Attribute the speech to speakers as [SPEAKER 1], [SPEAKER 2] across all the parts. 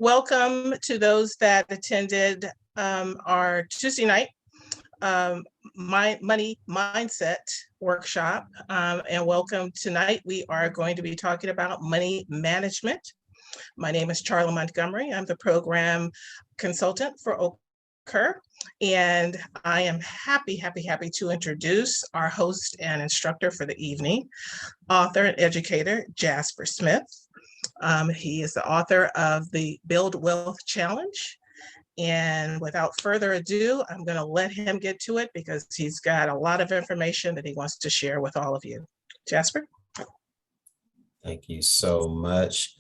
[SPEAKER 1] Welcome to those that attended our Tuesday night My Money Mindset workshop. And welcome tonight. We are going to be talking about money management. My name is Charla Montgomery. I'm the program consultant for OCUR. And I am happy to introduce our host and instructor for the evening, author and educator, Jasper Smith. He is the author of the Build Wealth Challenge. And without further ado, I'm going to let him get to it because he's got a lot of information that he wants to share with all of you. Jasper?
[SPEAKER 2] Thank you so much.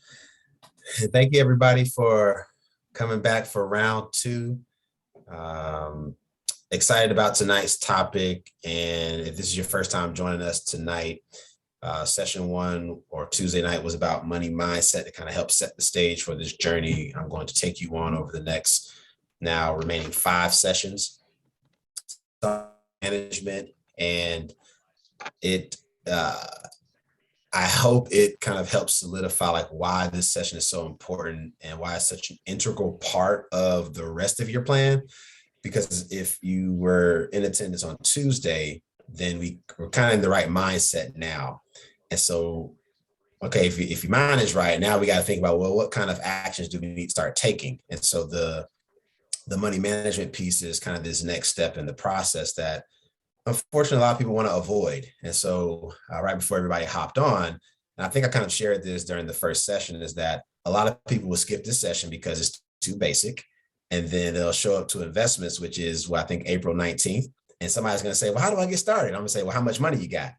[SPEAKER 2] Thank you, everybody, for coming back for round two. Excited about tonight's topic. And if this is your first time joining us tonight, session one or Tuesday night was about money mindset to kind of help set the stage for this journey I'm going to take you on over the next now remaining 5 sessions. Management, and it I hope it kind of helps solidify like why this session is so important and why it's such an integral part of the rest of your plan. Because if you were in attendance on Tuesday, then we're kind of in the right mindset now. And so, okay, if your mind is right, now we got to think about, well, what kind of actions do we need to start taking? And so the money management piece is kind of this next step in the process that unfortunately a lot of people want to avoid. And so right before everybody hopped on, and I think I kind of shared this during the first session, is that a lot of people will skip this session because it's too basic. And then they'll show up to investments, which is I think April 19th. And somebody's going to say, well, how do I get started? I'm going to say, well, how much money you got?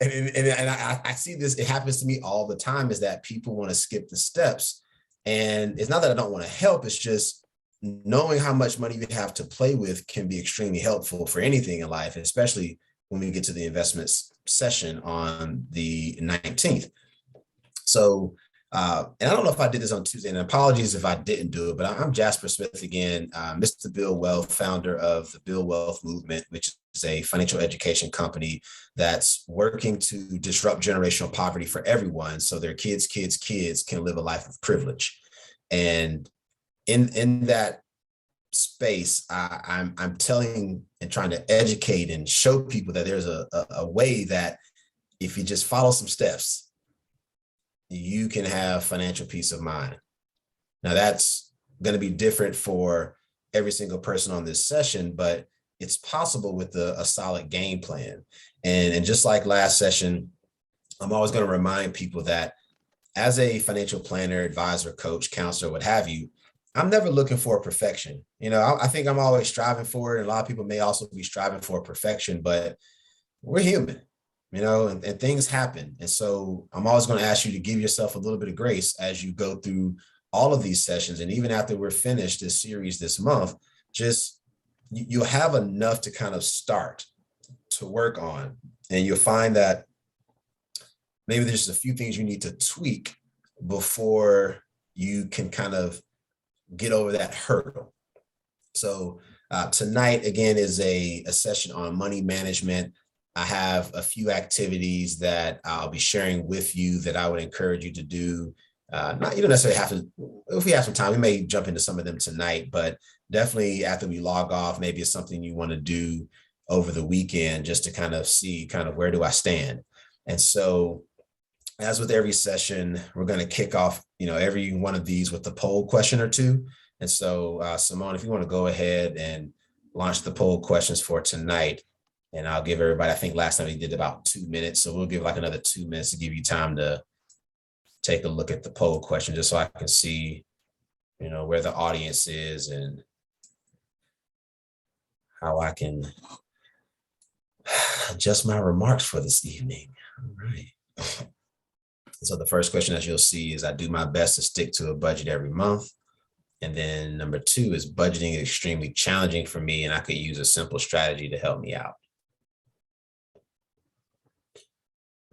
[SPEAKER 2] and I see this, it happens to me all the time, is that people want to skip the steps. And it's not that I don't want to help. It's just knowing how much money you have to play with can be extremely helpful for anything in life, especially when we get to the investments session on the 19th. So, and I don't know if I did this on Tuesday, and apologies if I didn't do it, but I'm Jasper Smith again, Mr. Build Wealth, founder of the Build Wealth Movement, which is a financial education company that's working to disrupt generational poverty for everyone so their kids can live a life of privilege. And in that space, I'm telling and trying to educate and show people that there's a way that if you just follow some steps, you can have financial peace of mind. Now that's going to be different for every single person on this session, but it's possible with a solid game plan. And just like last session, I'm always going to remind people that as a financial planner, advisor, coach, counselor, what have you, I'm never looking for perfection. I think I'm always striving for it. And a lot of people may also be striving for perfection, but we're human. And things happen. And so I'm always going to ask you to give yourself a little bit of grace as you go through all of these sessions. And even after we're finished this series this month, just you'll have enough to kind of start to work on. And you'll find that maybe there's a few things you need to tweak before you can kind of get over that hurdle. So tonight, again, is a session on money management. I have a few activities that I'll be sharing with you that I would encourage you to do. You don't necessarily have to, if we have some time, we may jump into some of them tonight, but definitely after we log off, maybe it's something you want to do over the weekend just to kind of see where do I stand. And so as with every session, we're going to kick off, every one of these with a poll question or two. And so Simone, if you want to go ahead and launch the poll questions for tonight. And I'll give everybody, I think last time we did about 2 minutes. So we'll give like another 2 minutes to give you time to take a look at the poll question, just so I can see, where the audience is and how I can adjust my remarks for this evening. All right. So the first question, as you'll see, is I do my best to stick to a budget every month. And then number 2 is budgeting is extremely challenging for me, and I could use a simple strategy to help me out.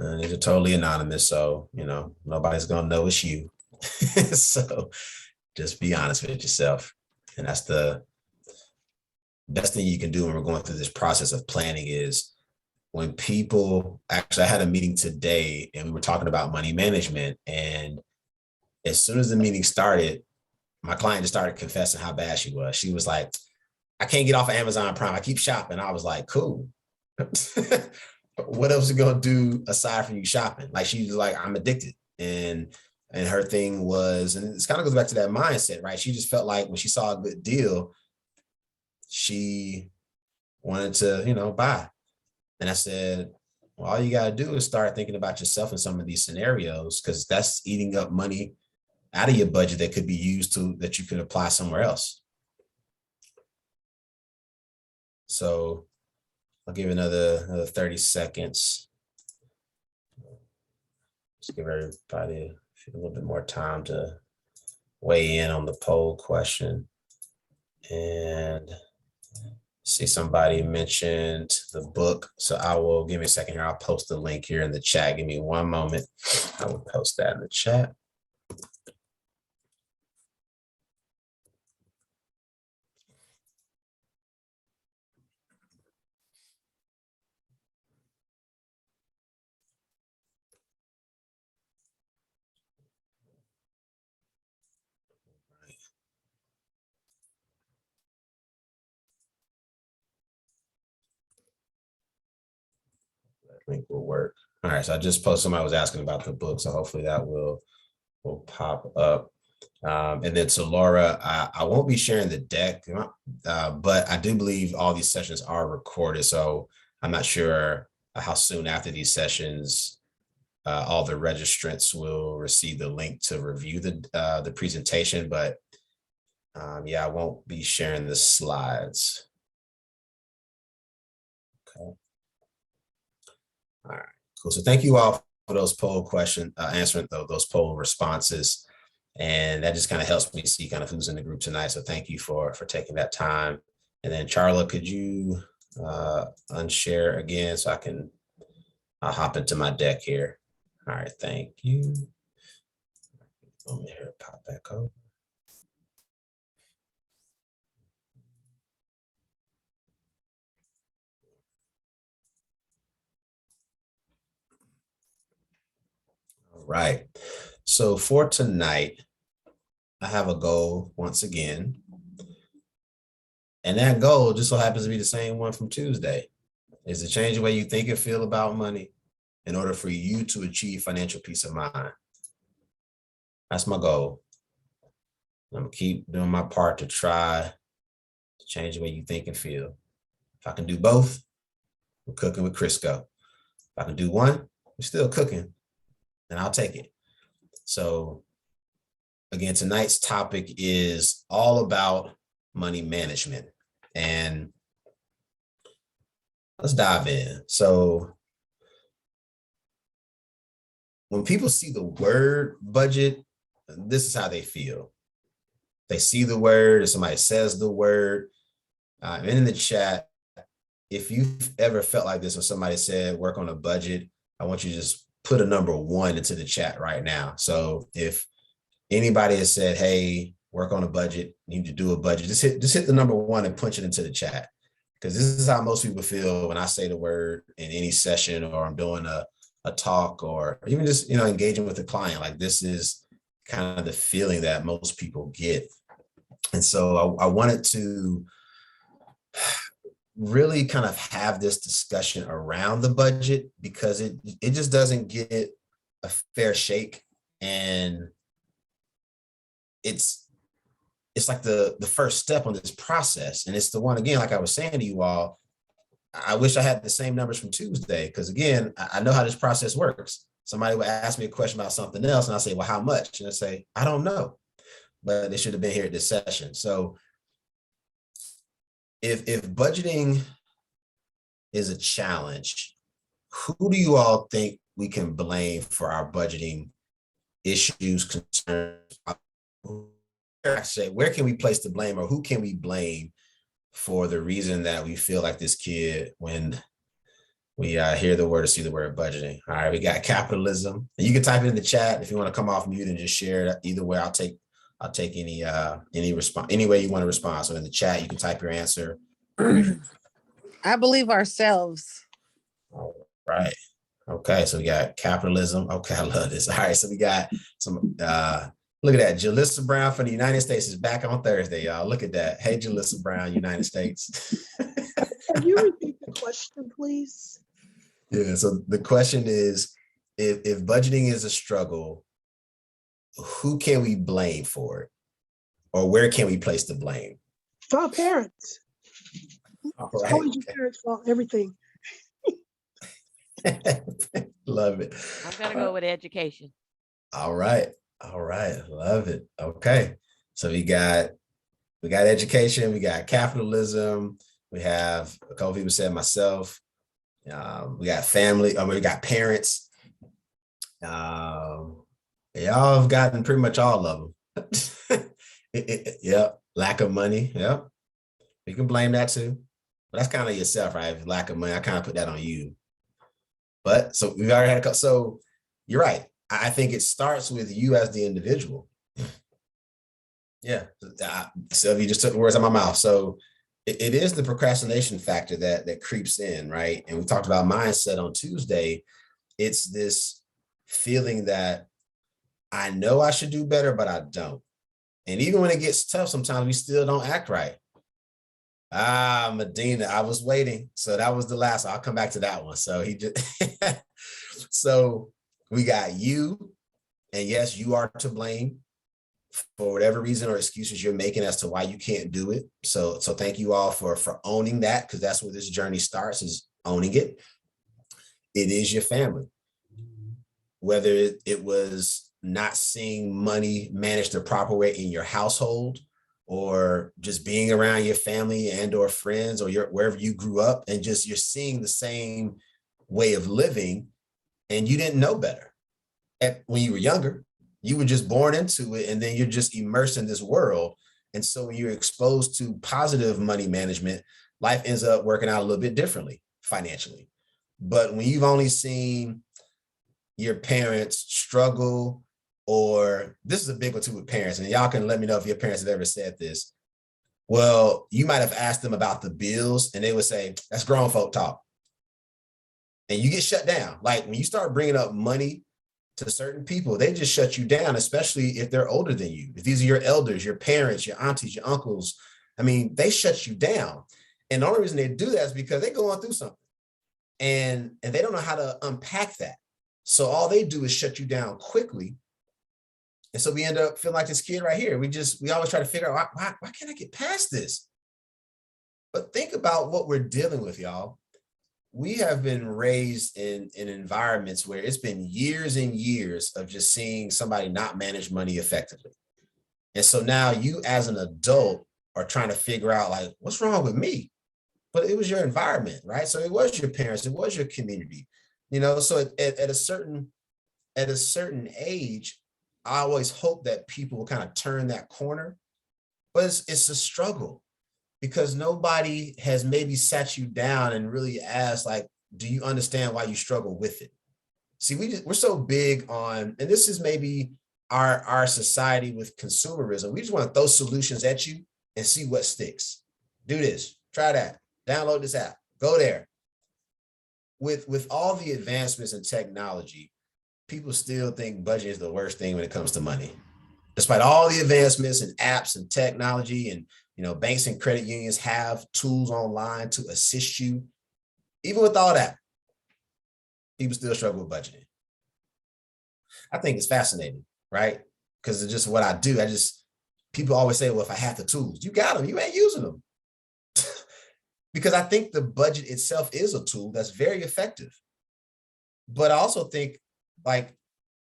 [SPEAKER 2] And these are totally anonymous, so, nobody's going to know it's you. So just be honest with yourself. And that's the best thing you can do when we're going through this process of planning is when people, actually, I had a meeting today and we were talking about money management, and As soon as the meeting started, my client just started confessing how bad she was. She was like, I can't get off of Amazon Prime. I keep shopping. I was like, cool. What else are you gonna do aside from you shopping? Like, she's like, I'm addicted. And her thing was, and this kind of goes back to that mindset, right? She just felt like when she saw a good deal, she wanted to, buy. And I said, well, all you got to do is start thinking about yourself in some of these scenarios, because that's eating up money out of your budget that could be used that you could apply somewhere else. So I'll give another 30 seconds. Just give everybody a little bit more time to weigh in on the poll question. And see, somebody mentioned the book. So I will, give me a second here. I'll post the link here in the chat. Give me one moment. I will post that in the chat. Link will work. All right, so I just posted, somebody was asking about the book, so hopefully that will pop up. And then to Laura, I won't be sharing the deck, but I do believe all these sessions are recorded, so I'm not sure how soon after these sessions all the registrants will receive the link to review the presentation, but yeah, I won't be sharing the slides. Okay. All right, cool. So thank you all for those poll questions, answering those poll responses. And that just kind of helps me see kind of who's in the group tonight. So thank you for taking that time. And then Charla, could you unshare again so I'll hop into my deck here. All right, thank you. Let me here, pop back over. All right. So for tonight, I have a goal once again. And that goal just so happens to be the same one from Tuesday, is to change the way you think and feel about money in order for you to achieve financial peace of mind. That's my goal. I'm gonna keep doing my part to try to change the way you think and feel. If I can do both, we're cooking with Crisco. If I can do one, we're still cooking, and I'll take it. So again, tonight's topic is all about money management. And let's dive in. So when people see the word budget, this is how they feel. They see the word, or somebody says the word, and in the chat, if you've ever felt like this, when somebody said work on a budget, I want you to just put a number 1 into the chat right now. So if anybody has said, hey, work on a budget, need to do a budget, just hit the number 1 and punch it into the chat. Because this is how most people feel when I say the word in any session, or I'm doing a talk, or even just, engaging with a client. Like, this is kind of the feeling that most people get. And so I wanted to really kind of have this discussion around the budget, because it just doesn't get a fair shake. And it's like the first step on this process. And it's the one, again, like I was saying to you all, I wish I had the same numbers from Tuesday, because again, I know how this process works. Somebody would ask me a question about something else, and I say, well, how much? And I say, I don't know, but they should have been here at this session. So if budgeting is a challenge, who do you all think we can blame for our budgeting issues, concerns? Actually, where can we place the blame, or who can we blame for the reason that we feel like this kid when we hear the word or see the word budgeting? All right, we got capitalism. And you can type it in the chat if you want to come off mute and just share it. Either way, I'll take any response, any way you want to respond. So in the chat, you can type your answer.
[SPEAKER 3] I believe ourselves.
[SPEAKER 2] All right. Okay, so we got capitalism. Okay, I love this. All right, so we got some Look at that. Jalissa Brown from the United States is back on Thursday, y'all. Look at that. Hey, Jalissa Brown, United States.
[SPEAKER 4] Can you repeat the question, please?
[SPEAKER 2] Yeah. So the question is, if budgeting is a struggle, who can we blame for it? Or where can we place the blame?
[SPEAKER 4] For our parents.
[SPEAKER 2] All
[SPEAKER 4] It's
[SPEAKER 2] right.
[SPEAKER 4] always your parents' fault, everything.
[SPEAKER 2] Love it.
[SPEAKER 5] I'm gonna go with education.
[SPEAKER 2] All right. All right. Love it. Okay. So we got education, we got capitalism, we have a couple people said myself, we got family, we got parents. Y'all have gotten pretty much all of them. Yep. Lack of money. Yep. You can blame that too. But that's kind of yourself, right? Lack of money, I kind of put that on you. But so we've already had a couple. So you're right. I think it starts with you as the individual. Yeah. Sylvia just took the words out of my mouth. So it is the procrastination factor that creeps in, right? And we talked about mindset on Tuesday. It's this feeling that I know I should do better, but I don't. And even when it gets tough, sometimes we still don't act right. Medina, I was waiting. So that was the last. I'll come back to that one. So he just so we got you, and yes, you are to blame for whatever reason or excuses you're making as to why you can't do it. So thank you all for owning that, because that's where this journey starts, is owning it. It is your family. Whether it was not seeing money managed the proper way in your household, or just being around your family and or friends, or wherever you grew up, and just you're seeing the same way of living and you didn't know better. When you were younger, you were just born into it, and then you're just immersed in this world. And so when you're exposed to positive money management, life ends up working out a little bit differently financially. But when you've only seen your parents struggle, or this is a big one too with parents, and y'all can let me know if your parents have ever said this. Well, you might have asked them about the bills and they would say, that's grown folk talk. And you get shut down. Like when you start bringing up money to certain people, they just shut you down, especially if they're older than you. If these are your elders, your parents, your aunties, your uncles, I mean, they shut you down. And the only reason they do that is because they're going through something and they don't know how to unpack that. So all they do is shut you down quickly. And so we end up feeling like this kid right here. We always try to figure out, why can't I get past this? But think about what we're dealing with, y'all. We have been raised in environments where it's been years and years of just seeing somebody not manage money effectively. And so now you as an adult are trying to figure out, like, what's wrong with me? But it was your environment, right? So it was your parents, it was your community, so at a certain age, I always hope that people will kind of turn that corner, but it's a struggle because nobody has maybe sat you down and really asked, like, do you understand why you struggle with it? See, we're so big on, and this is maybe our society with consumerism. We just want to throw solutions at you and see what sticks. Do this, try that, download this app, go there. With all the advancements in technology, people still think budget is the worst thing when it comes to money. Despite all the advancements in apps and technology, and banks and credit unions have tools online to assist you. Even with all that, people still struggle with budgeting. I think it's fascinating, right? Because it's just what I do. People always say, well, if I have the tools, you got them, you ain't using them. Because I think the budget itself is a tool that's very effective. But I also think, like,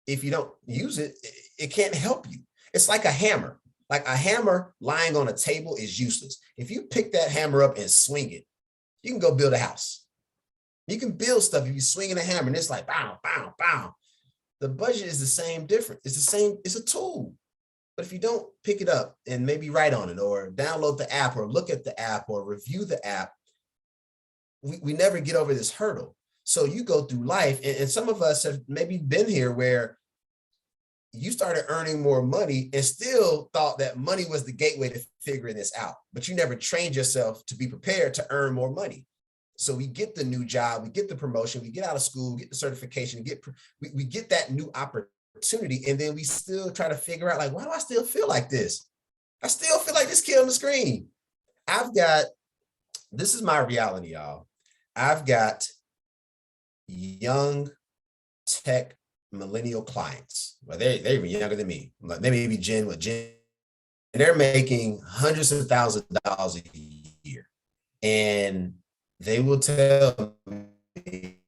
[SPEAKER 2] if you don't use it, it can't help you. It's like a hammer. Like a hammer lying on a table is useless. If you pick that hammer up and swing it, you can go build a house. You can build stuff if you swing a hammer and it's like, bow, bow, bow. The budget is the same difference. It's the same, it's a tool. But if you don't pick it up and maybe write on it or download the app or look at the app or review the app, we never get over this hurdle. So you go through life, and some of us have maybe been here where you started earning more money and still thought that money was the gateway to figuring this out, but you never trained yourself to be prepared to earn more money. So we get the new job, we get the promotion, we get out of school, we get the certification, we get that new opportunity. opportunity. And then we still try to figure out, like, why do I still feel like this? I still feel like this kid on the screen. This is my reality, y'all. I've got young tech millennial clients. Well, they're even younger than me. Like they may be Gen. And they're making hundreds of thousands of dollars a year. And they will tell me,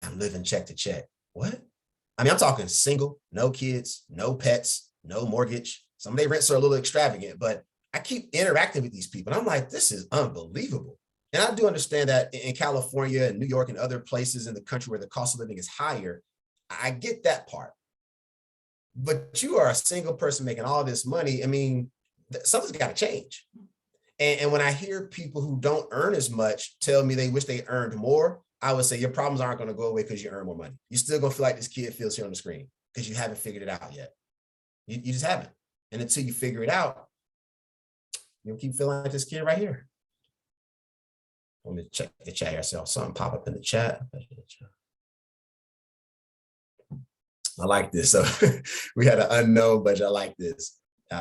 [SPEAKER 2] I'm living check to check. What? I mean, I'm talking single, no kids, no pets, no mortgage. Some of their rents are a little extravagant, but I keep interacting with these people. And I'm like, this is unbelievable. And I do understand that in California and New York and other places in the country where the cost of living is higher, I get that part. But you are a single person making all this money. I mean, something's got to change. And when I hear people who don't earn as much tell me they wish they earned more, I would say your problems aren't going to go away because you earn more money. You're still going to feel like this kid feels here on the screen because you haven't figured it out yet. You just haven't. And until you figure it out, you'll keep feeling like this kid right here. Let me check the chat here. I saw something pop up in the chat. I like this. So we had an unknown budget. I like this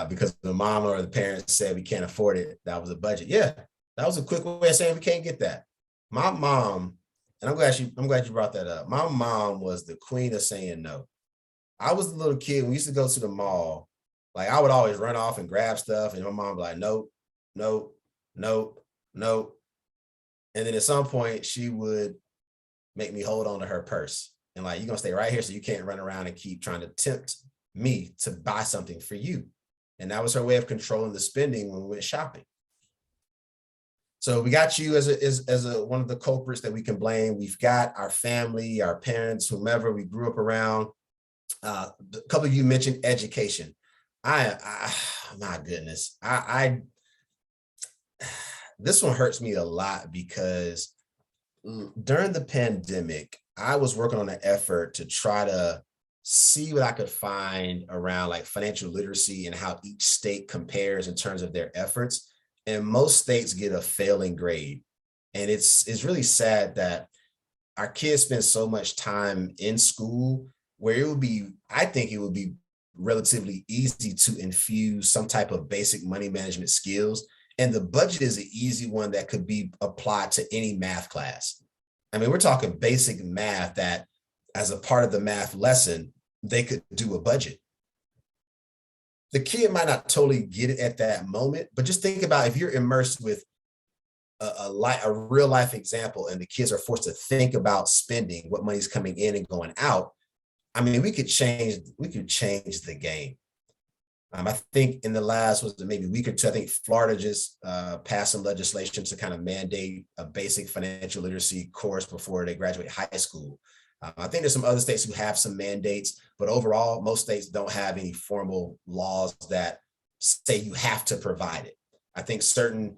[SPEAKER 2] because the mom or the parents said we can't afford it. That was a budget. Yeah, that was a quick way of saying we can't get that. My mom, and I'm glad you brought that up. My mom was the queen of saying no. I was the little kid. We used to go to the mall. Like I would always run off and grab stuff, and my mom would be like, nope, nope, nope, nope. And then at some point, she would make me hold on to her purse. And like, you're going to stay right here so you can't run around and keep trying to tempt me to buy something for you. And that was her way of controlling the spending when we went shopping. So we got you as one of the culprits that we can blame. We've got our family, our parents, whomever we grew up around. A couple of you mentioned education. My goodness, this one hurts me a lot because during the pandemic, I was working on an effort to try to see what I could find around like financial literacy and how each state compares in terms of their efforts. And most states get a failing grade. And it's really sad that our kids spend so much time in school where I think it would be relatively easy to infuse some type of basic money management skills. And the budget is an easy one that could be applied to any math class. I mean, we're talking basic math that as a part of the math lesson, they could do a budget. The kid might not totally get it at that moment, but just think about if you're immersed with a real life example and the kids are forced to think about spending, what money's coming in and going out. I mean, we could change the game. I think in the last, maybe a week or two, I think Florida just passed some legislation to kind of mandate a basic financial literacy course before they graduate high school. I think there's some other states who have some mandates, but overall, most states don't have any formal laws that say you have to provide it. I think certain,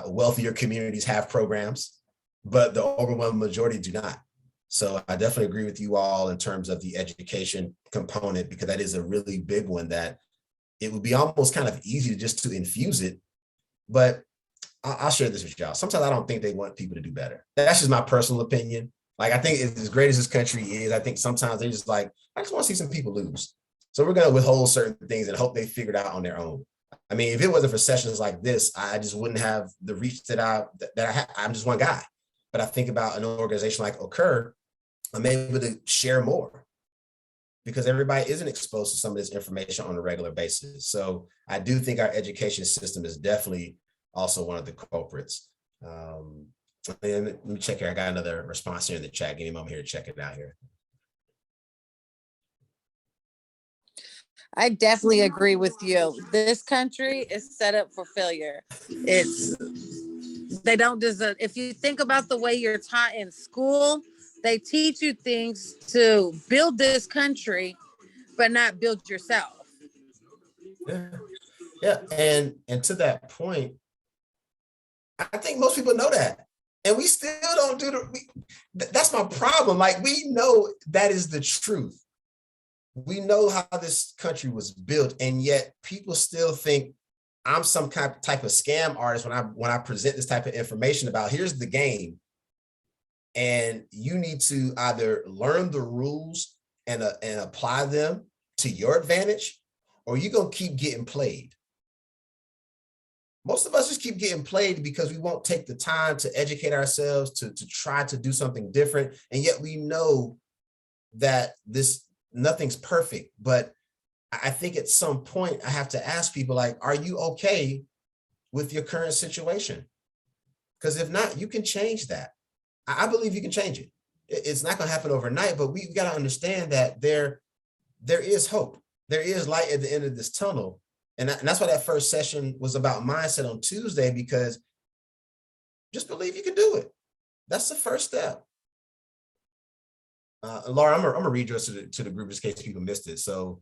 [SPEAKER 2] wealthier communities have programs, but the overwhelming majority do not. So I definitely agree with you all in terms of the education component, because that is a really big one that it would be almost kind of easy just to infuse it. But I'll share this with y'all. Sometimes I don't think they want people to do better. That's just my personal opinion. Like, I think as great as this country is, I think sometimes they just like, I just want to see some people lose. So we're going to withhold certain things and hope they figure it out on their own. I mean, if it wasn't for sessions like this, I just wouldn't have the reach that I have. I'm just one guy. But I think about an organization like Occur, I'm able to share more because everybody isn't exposed to some of this information on a regular basis. So I do think our education system is definitely also one of the culprits. And let me check here. I got another response here in the chat. Give me a moment here to check it out here.
[SPEAKER 3] I definitely agree with you. This country is set up for failure. They don't deserve. If you think about the way you're taught in school, they teach you things to build this country, but not build yourself.
[SPEAKER 2] Yeah. And to that point, I think most people know that. And we still don't that's my problem. Like, we know that is the truth. We know how this country was built, and yet people still think I'm some type of scam artist when I present this type of information about here's the game. And you need to either learn the rules and apply them to your advantage, or you're going to keep getting played. Most of us just keep getting played because we won't take the time to educate ourselves, to try to do something different. And yet we know that nothing's perfect. But I think at some point I have to ask people, like, are you okay with your current situation? Because if not, you can change that. I believe you can change it. It's not going to happen overnight, but we've got to understand that there is hope. There is light at the end of this tunnel. And that's why that first session was about mindset on Tuesday, because just believe you can do it. That's the first step. Laura, I'm gonna read yours to the group in case people missed it. So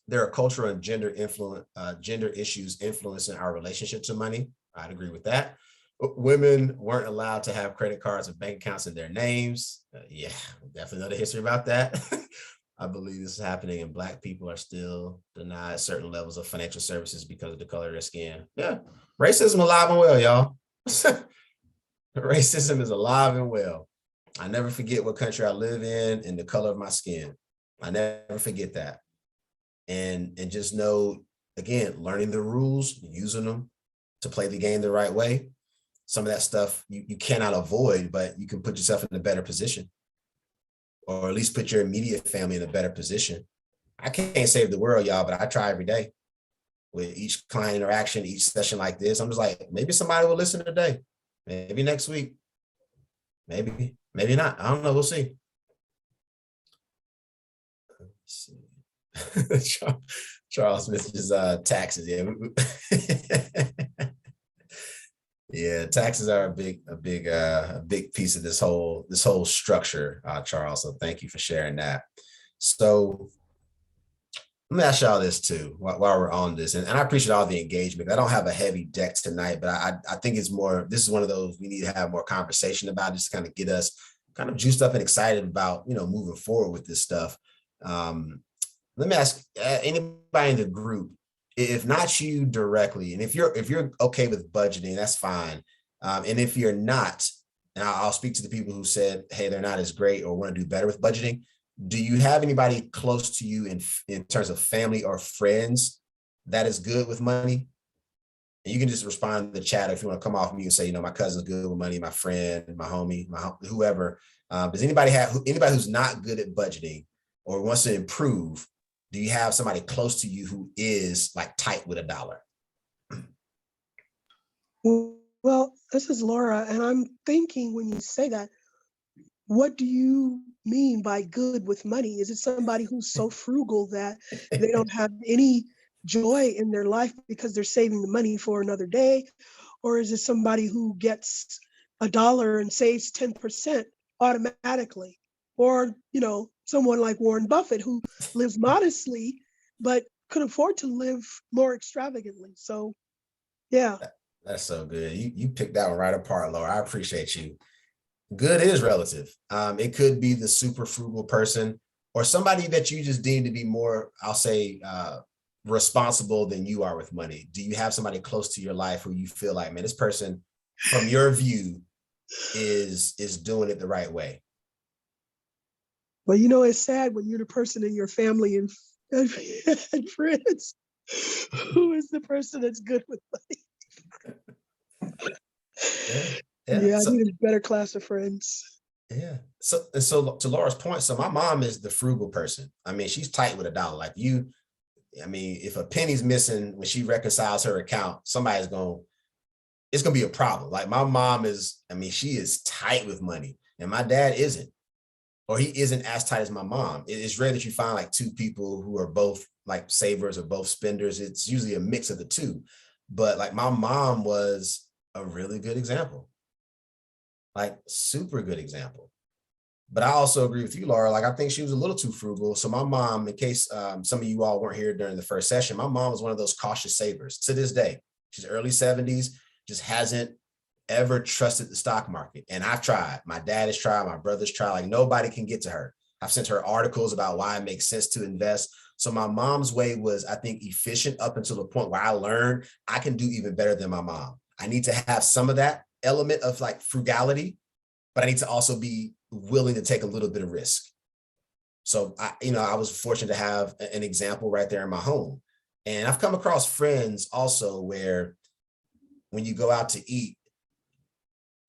[SPEAKER 2] there are cultural and gender issues influencing our relationship to money. I'd agree with that. Women weren't allowed to have credit cards and bank accounts in their names. Yeah, definitely know the history about that. I believe this is happening, and Black people are still denied certain levels of financial services because of the color of their skin. Yeah, racism alive and well, y'all. Racism is alive and well. I never forget what country I live in and the color of my skin. I never forget that. And just know, again, learning the rules, using them to play the game the right way. Some of that stuff you cannot avoid, but you can put yourself in a better position, or at least put your immediate family in a better position. I can't save the world, y'all, but I try every day. With each client interaction, each session like this, I'm just like, maybe somebody will listen today, maybe next week, maybe not. I don't know. We'll see. Let's see. Charles Smith is taxes. Yeah. Yeah, taxes are a big piece of this whole structure, Charles. So thank you for sharing that. So let me ask y'all this too, while we're on this, and I appreciate all the engagement. I don't have a heavy deck tonight, but I think it's more, this is one of those we need to have more conversation about, just to kind of get us kind of juiced up and excited about, moving forward with this stuff. Let me ask anybody in the group, if not you directly, and if you're okay with budgeting, that's fine. And if you're not, and I'll speak to the people who said, hey, they're not as great or want to do better with budgeting. Do you have anybody close to you in terms of family or friends that is good with money? And you can just respond to the chat if you want to come off mute and say, my cousin's good with money, my friend, my homie, whoever. Does anybody who's not good at budgeting or wants to improve? Do you have somebody close to you who is like tight with a dollar?
[SPEAKER 4] Well, this is Laura, and I'm thinking when you say that, what do you mean by good with money? Is it somebody who's so frugal that they don't have any joy in their life because they're saving the money for another day? Or is it somebody who gets $1 and saves 10% automatically? Or, someone like Warren Buffett who lives modestly, but could afford to live more extravagantly. So, yeah.
[SPEAKER 2] That's so good. You picked that one right apart, Laura. I appreciate you. Good is relative. It could be the super frugal person or somebody that you just deem to be more, I'll say, responsible than you are with money. Do you have somebody close to your life who you feel like, man, this person from your view is doing it the right way?
[SPEAKER 4] Well, it's sad when you're the person in your family and friends who is the person that's good with money. Yeah, I need a better class of friends.
[SPEAKER 2] Yeah. So to Laura's point, so my mom is the frugal person. I mean, she's tight with a dollar. Like if a penny's missing when she reconciles her account, it's gonna be a problem. Like my mom she is tight with money, and my dad isn't. Or he isn't as tight as my mom. It's rare that you find like two people who are both like savers or both spenders. It's usually a mix of the two. But like my mom was a really good example, like super good example. But I also agree with you, Laura. Like I think she was a little too frugal. So my mom, in case some of you all weren't here during the first session, my mom was one of those cautious savers to this day. She's early 70s, just hasn't ever trusted the stock market. And I've tried. My dad has tried. My brother's tried. Like nobody can get to her. I've sent her articles about why it makes sense to invest. So my mom's way was, I think, efficient up until the point where I learned I can do even better than my mom. I need to have some of that element of like frugality, but I need to also be willing to take a little bit of risk. So I was fortunate to have an example right there in my home. And I've come across friends also where when you go out to eat,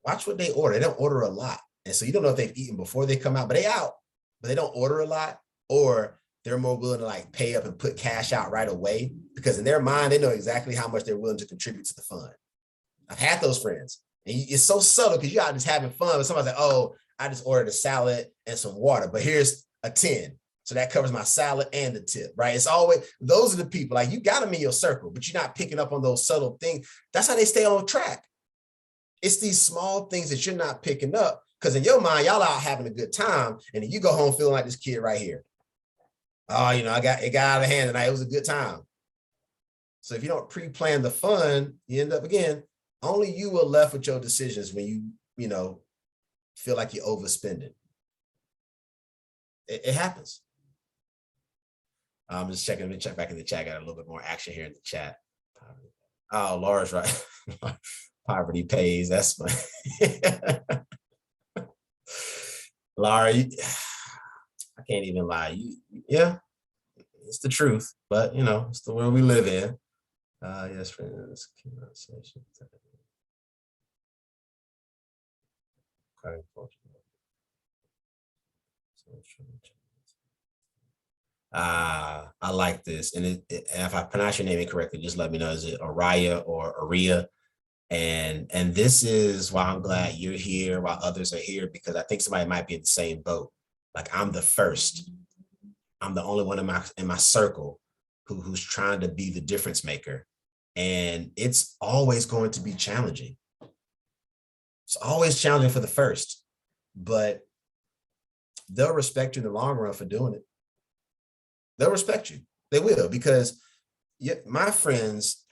[SPEAKER 2] watch what they order. They don't order a lot. And so you don't know if they've eaten before they come out, but they out, but they don't order a lot, or they're more willing to like pay up and put cash out right away, because in their mind, they know exactly how much they're willing to contribute to the fund. I've had those friends, and it's so subtle because you're out just having fun, but somebody's like, oh, I just ordered a salad and some water, but here's a 10. So that covers my salad and the tip, right? It's always, those are the people, like you got them in your circle, but you're not picking up on those subtle things. That's how they stay on track. It's these small things that you're not picking up, because in your mind, y'all out having a good time, and then you go home feeling like this kid right here. Oh, it got out of hand tonight. It was a good time. So if you don't pre-plan the fun, you end up, again, only you are left with your decisions when you feel like you're overspending. It happens. I'm just checking. Let me check back in the chat. Got a little bit more action here in the chat. Oh, Laura's right. Poverty pays. That's funny. Laura, I can't even lie. Yeah, it's the truth, but it's the world we live in. Yes, friends. I like this, and if I pronounce your name incorrectly, just let me know. Is it Araya or Aria? And this is why I'm glad you're here while others are here, because I think somebody might be in the same boat. Like, I'm the first. I'm the only one in my circle who's trying to be the difference maker. And it's always going to be challenging. It's always challenging for the first, but they'll respect you in the long run for doing it. They'll respect you. They will, because my friends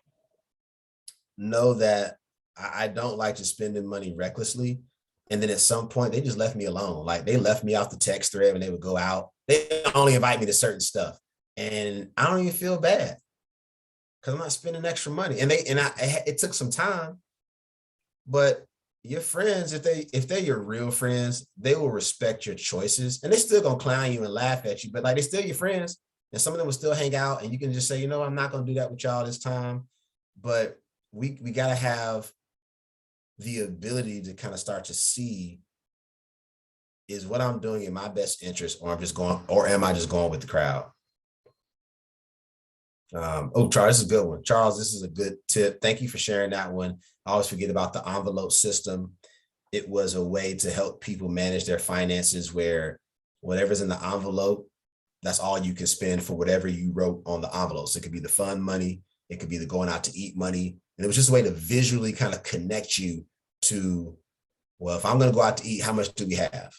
[SPEAKER 2] know that I don't like to spend the money recklessly. And then at some point, they just left me alone. Like, they left me off the text thread when they would go out. They only invite me to certain stuff. And I don't even feel bad because I'm not spending extra money. And it took some time, but your friends, if they're your real friends, they will respect your choices, and they still gonna clown you and laugh at you, but like, they're still your friends. And some of them will still hang out, and you can just say, I'm not going to do that with y'all this time. But we got to have the ability to kind of start to see, is what I'm doing in my best interest, or am I just going with the crowd? Charles, this is a good one. Charles, this is a good tip. Thank you for sharing that one. I always forget about the envelope system. It was a way to help people manage their finances, where whatever's in the envelope, that's all you can spend for whatever you wrote on the envelope. So it could be the fun money, it could be the going out to eat money. And it was just a way to visually kind of connect you to, well, if I'm going to go out to eat, how much do we have?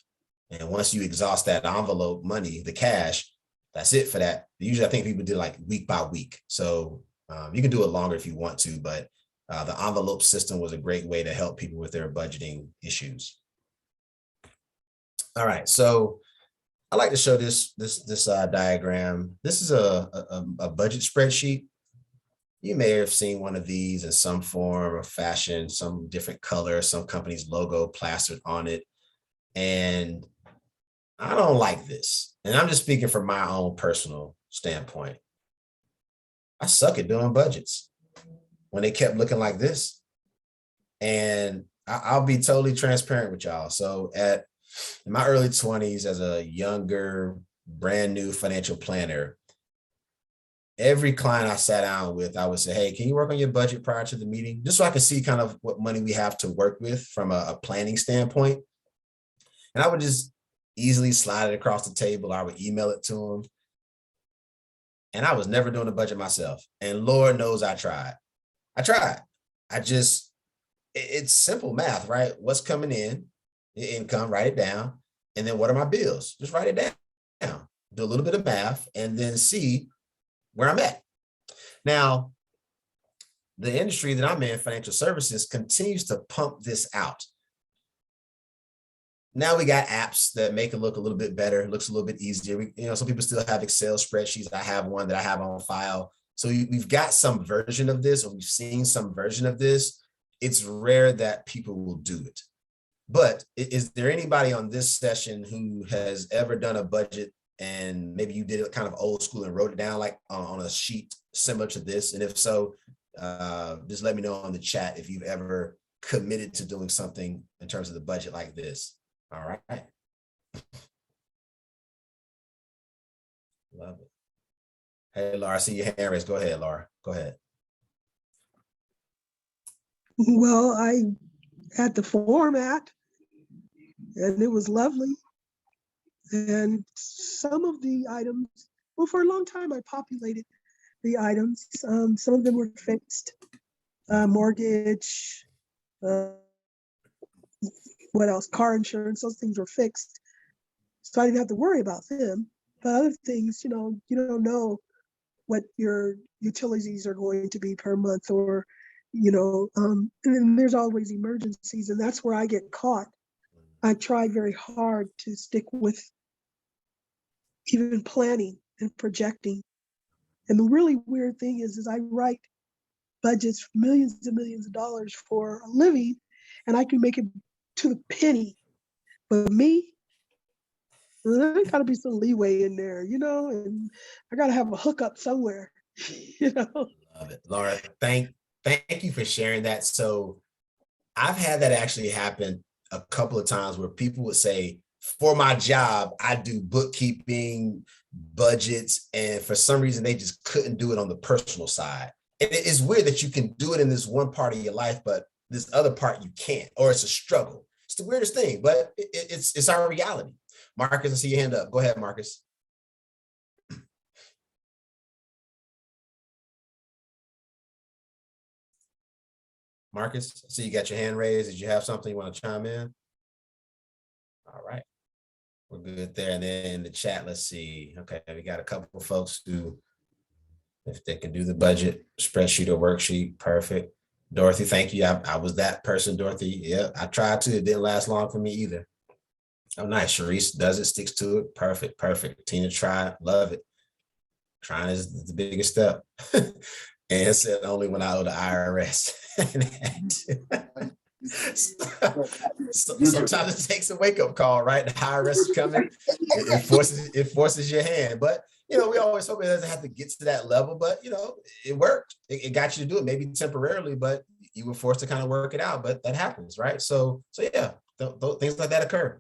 [SPEAKER 2] And once you exhaust that envelope money, the cash, that's it for that. Usually I think people do like week by week. So you can do it longer if you want to, but the envelope system was a great way to help people with their budgeting issues. All right, so I like to show this diagram. This is a budget spreadsheet. You may have seen one of these in some form or fashion, some different color, some company's logo plastered on it. And I don't like this. And I'm just speaking from my own personal standpoint. I suck at doing budgets when they kept looking like this. And I'll be totally transparent with y'all. So in my early 20s, as a younger, brand new financial planner, every client I sat down with, I would say, hey, can you work on your budget prior to the meeting? Just so I can see kind of what money we have to work with from a planning standpoint. And I would just easily slide it across the table. I would email it to them. And I was never doing a budget myself. And Lord knows I tried. It's simple math, right? What's coming in, the income, write it down. And then what are my bills? Just write it down. Do a little bit of math and then see where I'm at. Now, the industry that I'm in, financial services, continues to pump this out. Now we got apps that make it look a little bit better. It looks a little bit easier. Some people still have Excel spreadsheets. I have one that I have on file. So we've got some version of this, or we've seen some version of this. It's rare that people will do it. But is there anybody on this session who has ever done a budget and maybe you did it kind of old school and wrote it down like on a sheet similar to this? And if so, just let me know on the chat if you've ever committed to doing something in terms of the budget like this. All right. Love it. Hey, Laura, I see your hand raised. Go ahead, Laura. Go ahead.
[SPEAKER 4] Well, I had the format and it was lovely. And some of the items, well, for a long time, I populated the items. Some of them were fixed, mortgage, what else? Car insurance, those things were fixed. So I didn't have to worry about them. But other things, you don't know what your utilities are going to be per month, or, and then there's always emergencies, and that's where I get caught. I tried very hard to stick with even planning and projecting. And the really weird thing is I write budgets, millions and millions of dollars for a living, and I can make it to the penny. But me, there gotta be some leeway in there, and I gotta have a hookup somewhere,
[SPEAKER 2] Love it. Laura, thank you for sharing that. So I've had that actually happen a couple of times where people would say, for my job, I do bookkeeping, budgets, and for some reason they just couldn't do it on the personal side. And it's weird that you can do it in this one part of your life, but this other part you can't, or it's a struggle. It's the weirdest thing, but it's our reality. Marcus, I see your hand up. Go ahead, Marcus. Marcus, I see you got your hand raised. Did you have something you want to chime in? All right. We're good there. And then in the chat, let's see. Okay, we got a couple of folks who, if they can do the budget, spreadsheet or worksheet, perfect. Dorothy, thank you. I was that person, Dorothy. Yeah, I tried to. It didn't last long for me either. Oh, nice. Sharice does it, sticks to it. Perfect, perfect. Tina tried, love it. Trying is the biggest step. And said only when I owe the IRS. Sometimes it takes a wake-up call, right? The IRS is coming. It forces your hand. But we always hope it doesn't have to get to that level. But it worked. It got you to do it, maybe temporarily, but you were forced to kind of work it out. But that happens, right? So yeah, things like that occur.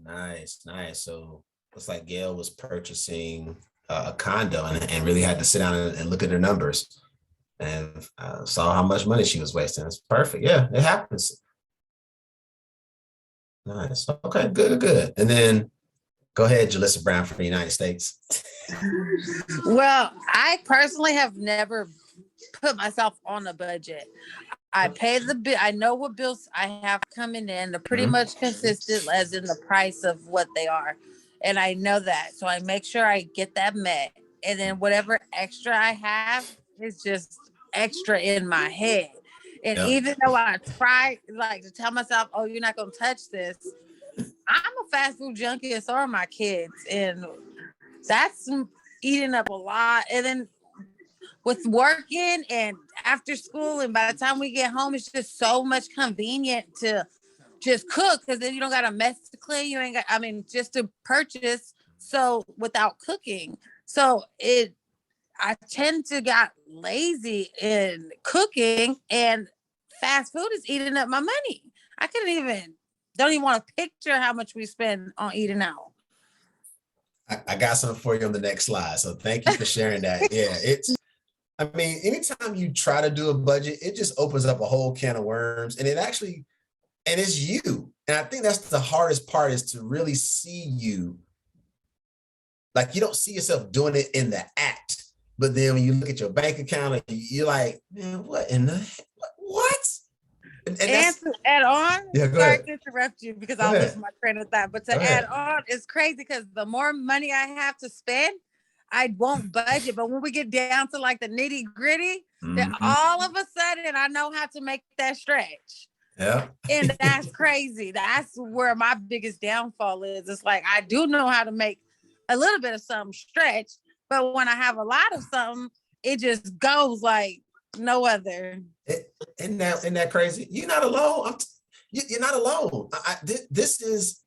[SPEAKER 2] Nice. So looks like Gail was purchasing a condo and really had to sit down and look at her numbers and saw how much money she was wasting. It's perfect. Yeah, it happens. Nice. Okay, good. And then go ahead, Jalissa Brown from the United States.
[SPEAKER 3] Well, I personally have never put myself on a budget. I pay the bill. I know what bills I have coming in. They're pretty much consistent as in the price of what they are. And I know that. So I make sure I get that met. And then whatever extra I have is just extra in my head. And even though I try to tell myself, oh, you're not going to touch this, I'm a fast food junkie and so are my kids. And that's eating up a lot. And then with working and after school, and by the time we get home, it's just so much convenient to just cook, because then you don't got a mess to clean. You ain't got, just to purchase. So without cooking, I tend to get lazy in cooking, and fast food is eating up my money. I don't even want to picture how much we spend on eating out.
[SPEAKER 2] I got something for you on the next slide. So thank you for sharing that. Yeah, anytime you try to do a budget, it just opens up a whole can of worms, and it's you. And I think that's the hardest part, is to really see you. Like, you don't see yourself doing it in the act, but then when you look at your bank account, you're like, man, what in the heck? What? And
[SPEAKER 3] to add on,
[SPEAKER 2] sorry
[SPEAKER 3] to interrupt you because I'll lose my train of thought. But to add on, it's crazy because the more money I have to spend, I won't budget. But when we get down to like the nitty gritty, then all of a sudden I know how to make that stretch.
[SPEAKER 2] Yeah.
[SPEAKER 3] And that's crazy. That's where my biggest downfall is. It's like, I do know how to make a little bit of something stretch, but when I have a lot of something, it just goes like No other.
[SPEAKER 2] Isn't that crazy? You're not alone. You're not alone. This is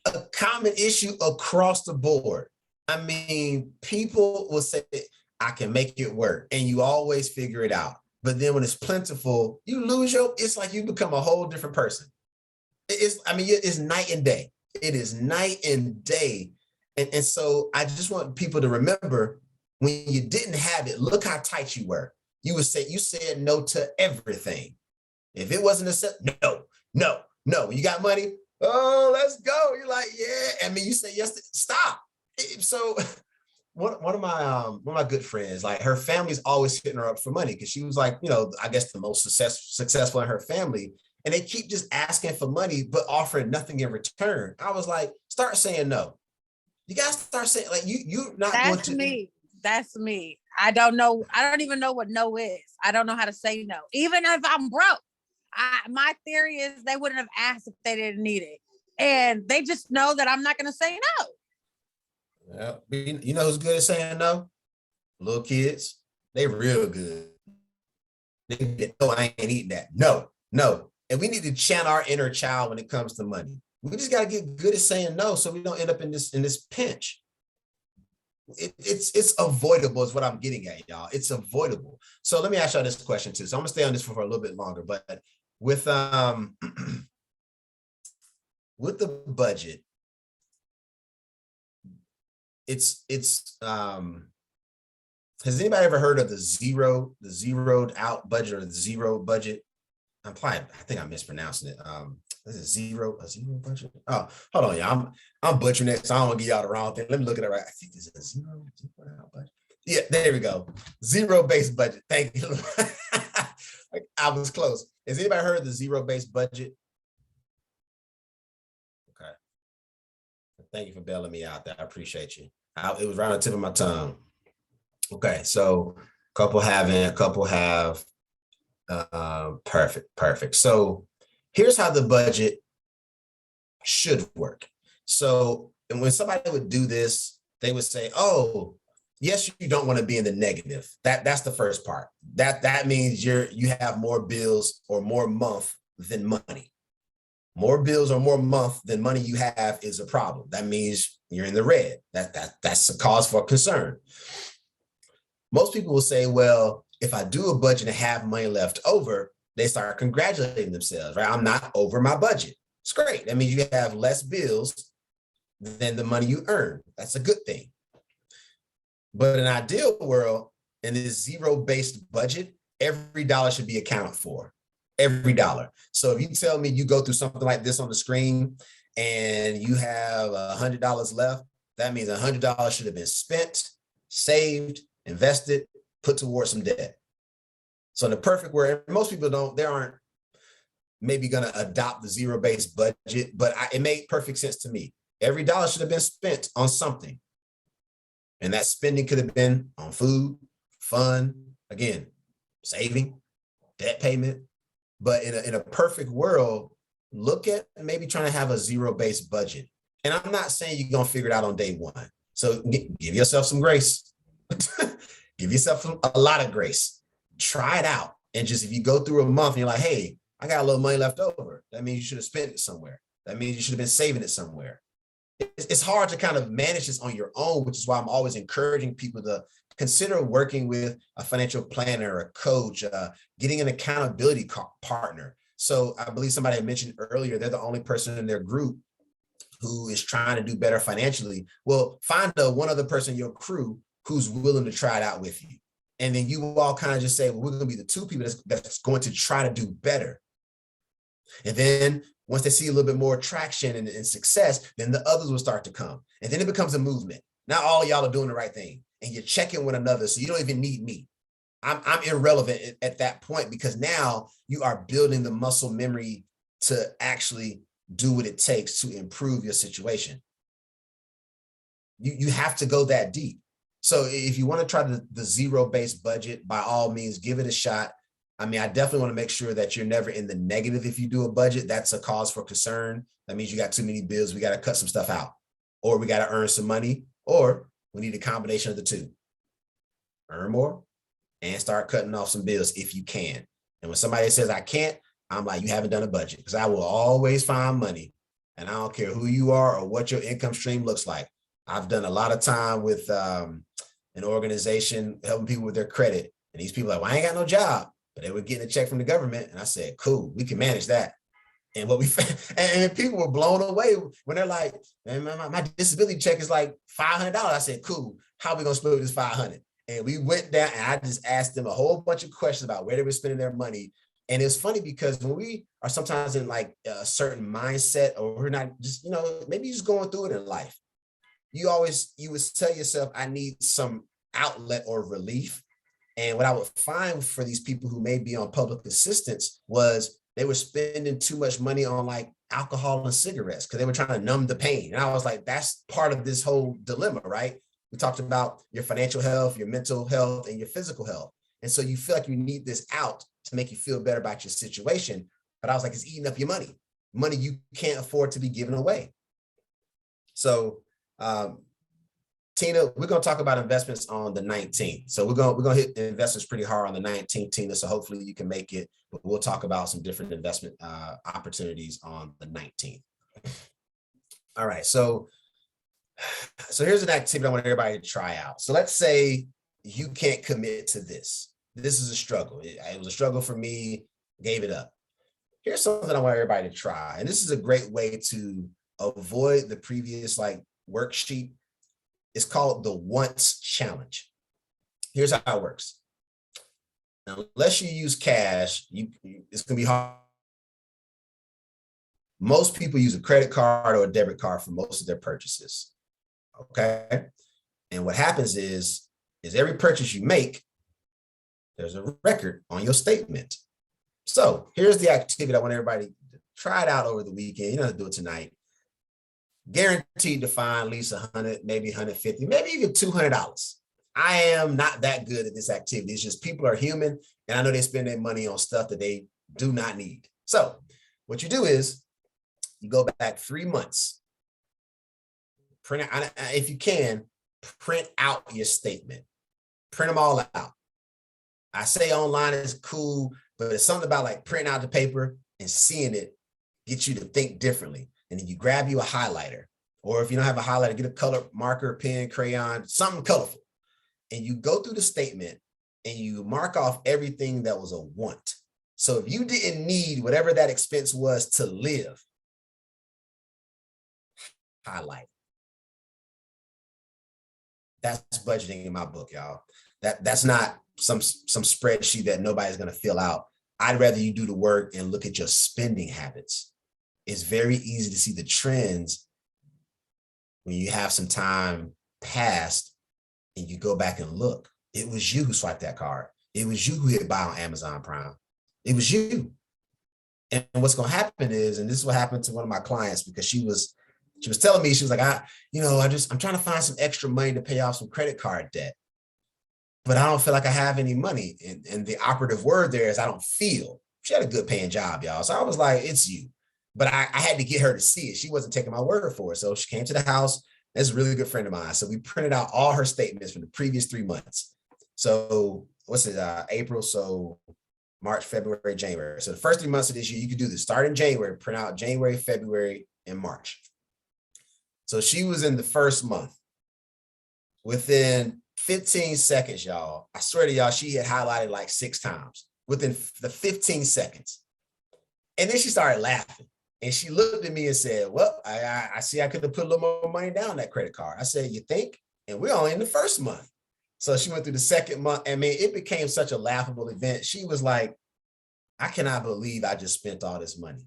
[SPEAKER 2] a common issue across the board. I mean, people will say, I can make it work, and you always figure it out. But then when it's plentiful, you lose it's like you become a whole different person. It's night and day. It is night and day. And so I just want people to remember, when you didn't have it, look how tight you were. You said no to everything. If it wasn't no. You got money? Oh, let's go. You're like, yeah. I mean, you say yes. Stop. So one of my good friends, like, her family's always hitting her up for money because she was like, I guess the most successful in her family. And they keep just asking for money, but offering nothing in return. I was like, start saying no. You guys start saying, like, you're not going to.
[SPEAKER 3] That's me. I don't know. I don't even know what no is. I don't know how to say no. Even if I'm broke, my theory is they wouldn't have asked if they didn't need it. And they just know that I'm not going to say no.
[SPEAKER 2] Yeah. You know who's good at saying no? Little kids. They real good. No, I ain't eating that. No. And we need to channel our inner child when it comes to money. We just got to get good at saying no so we don't end up in this pinch. It's avoidable is what I'm getting at, y'all. It's avoidable. So let me ask y'all this question too. So I'm gonna stay on this for a little bit longer, but with with the budget, it's has anybody ever heard of the zeroed out budget, or the zero budget? I think I'm mispronouncing it. Is it a zero budget? Oh, hold on, y'all. I'm butchering it, so I don't want to give y'all the wrong thing. Let me look at it right. I think this is a zero out budget. Yeah, there we go. Zero-based budget. Thank you. I was close. Has anybody heard of the zero-based budget? Okay. Thank you for bailing me out there. I appreciate you. It was right on the tip of my tongue. Okay, so couple have. Perfect. So here's how the budget should work. So, and when somebody would do this, they would say, oh, yes, you don't want to be in the negative. That's the first part. That means you have more bills or more month than money. More bills or more month than money you have is a problem. That means you're in the red. That's a cause for concern. Most people will say, well, if I do a budget and have money left over, they start congratulating themselves, right? I'm not over my budget. It's great. That means you have less bills than the money you earn. That's a good thing. But in an ideal world, in this zero-based budget, every dollar should be accounted for. Every dollar. So if you tell me you go through something like this on the screen and you have $100 left, that means $100 should have been spent, saved, invested, put towards some debt. So in the perfect world, most people aren't maybe going to adopt the zero-based budget, but it made perfect sense to me. Every dollar should have been spent on something. And that spending could have been on food, fun, again, saving, debt payment. But in a perfect world, look at maybe trying to have a zero-based budget. And I'm not saying you're going to figure it out on day one. So give yourself some grace. Give yourself a lot of grace. Try it out. And just if you go through a month and you're like, hey, I got a little money left over, that means you should have spent it somewhere. That means you should have been saving it somewhere. It's hard to kind of manage this on your own, which is why I'm always encouraging people to consider working with a financial planner, a coach, getting an accountability partner. So I believe somebody had mentioned earlier, they're the only person in their group who is trying to do better financially. Well, find one other person in your crew who's willing to try it out with you. And then you all kind of just say, well, we're going to be the two people that's going to try to do better. And then once they see a little bit more traction and success, then the others will start to come. And then it becomes a movement. Now all of y'all are doing the right thing and you're checking one another. So you don't even need me. I'm irrelevant at that point, because now you are building the muscle memory to actually do what it takes to improve your situation. You have to go that deep. So if you want to try the zero-based budget, by all means, give it a shot. I mean, I definitely want to make sure that you're never in the negative if you do a budget. That's a cause for concern. That means you got too many bills. We got to cut some stuff out, or we got to earn some money, or we need a combination of the two. Earn more and start cutting off some bills if you can. And when somebody says I can't, I'm like, you haven't done a budget, because I will always find money. And I don't care who you are or what your income stream looks like. I've done a lot of time with an organization helping people with their credit. And these people are like, well, I ain't got no job, but they were getting a check from the government. And I said, cool, we can manage that. And what we and people were blown away when they're like, man, my disability check is like $500. I said, cool, how are we gonna split this 500? And we went down and I just asked them a whole bunch of questions about where they were spending their money. And it's funny because when we are sometimes in like a certain mindset, or we're not just, maybe just going through it in life, you would tell yourself, I need some outlet or relief. And what I would find for these people who may be on public assistance was they were spending too much money on like alcohol and cigarettes because they were trying to numb the pain. And I was like, that's part of this whole dilemma, right? We talked about your financial health, your mental health, and your physical health. And so you feel like you need this out to make you feel better about your situation. But I was like, it's eating up your money you can't afford to be giving away. So Tina, we're going to talk about investments on the 19th. So we're going to hit the investments pretty hard on the 19th, Tina. So hopefully you can make it, but we'll talk about some different investment opportunities on the 19th. All right. So here's an activity I want everybody to try out. So let's say you can't commit to this. This is a struggle. It was a struggle for me, gave it up. Here's something I want everybody to try. And this is a great way to avoid the previous worksheet. It's called the once challenge. Here's how it works. Now, unless you use cash, it's going to be hard. Most people use a credit card or a debit card for most of their purchases. Okay. And what happens is every purchase you make, there's a record on your statement. So here's the activity I want everybody to try it out over the weekend. You don't have to do it tonight. Guaranteed to find at least 100, maybe 150, maybe even $200. I am not that good at this activity. It's just people are human, and I know they spend their money on stuff that they do not need. So what you do is you go back 3 months, print out, if you can, print out your statement, print them all out. I say online is cool, but it's something about printing out the paper and seeing it get you to think differently. And then you grab you a highlighter, or if you don't have a highlighter, get a color marker, pen, crayon, something colorful. And you go through the statement and you mark off everything that was a want. So if you didn't need whatever that expense was to live, highlight. That's budgeting in my book, y'all. That's not some spreadsheet that nobody's going to fill out. I'd rather you do the work and look at your spending habits. It's very easy to see the trends when you have some time past and you go back and look. It was you who swiped that card. It was you who hit buy on Amazon Prime. It was you. And what's going to happen is, and this is what happened to one of my clients, because she was telling me, she was like, I'm trying to find some extra money to pay off some credit card debt, but I don't feel like I have any money. And the operative word there is I don't feel. She had a good paying job, y'all. So I was like, it's you. But I had to get her to see it. She wasn't taking my word for it. So she came to the house. That's a really good friend of mine. So we printed out all her statements from the previous 3 months. So what's it, April? So March, February, January. So the first 3 months of this year, you could do this. Start in January, print out January, February, and March. So she was in the first month. Within 15 seconds, y'all, I swear to y'all, she had highlighted 6 times within the 15 seconds. And then she started laughing. And she looked at me and said, well, I see I could have put a little more money down that credit card. I said, you think? And we're only in the first month. So she went through the second month. I mean, it became such a laughable event. She was like, I cannot believe I just spent all this money.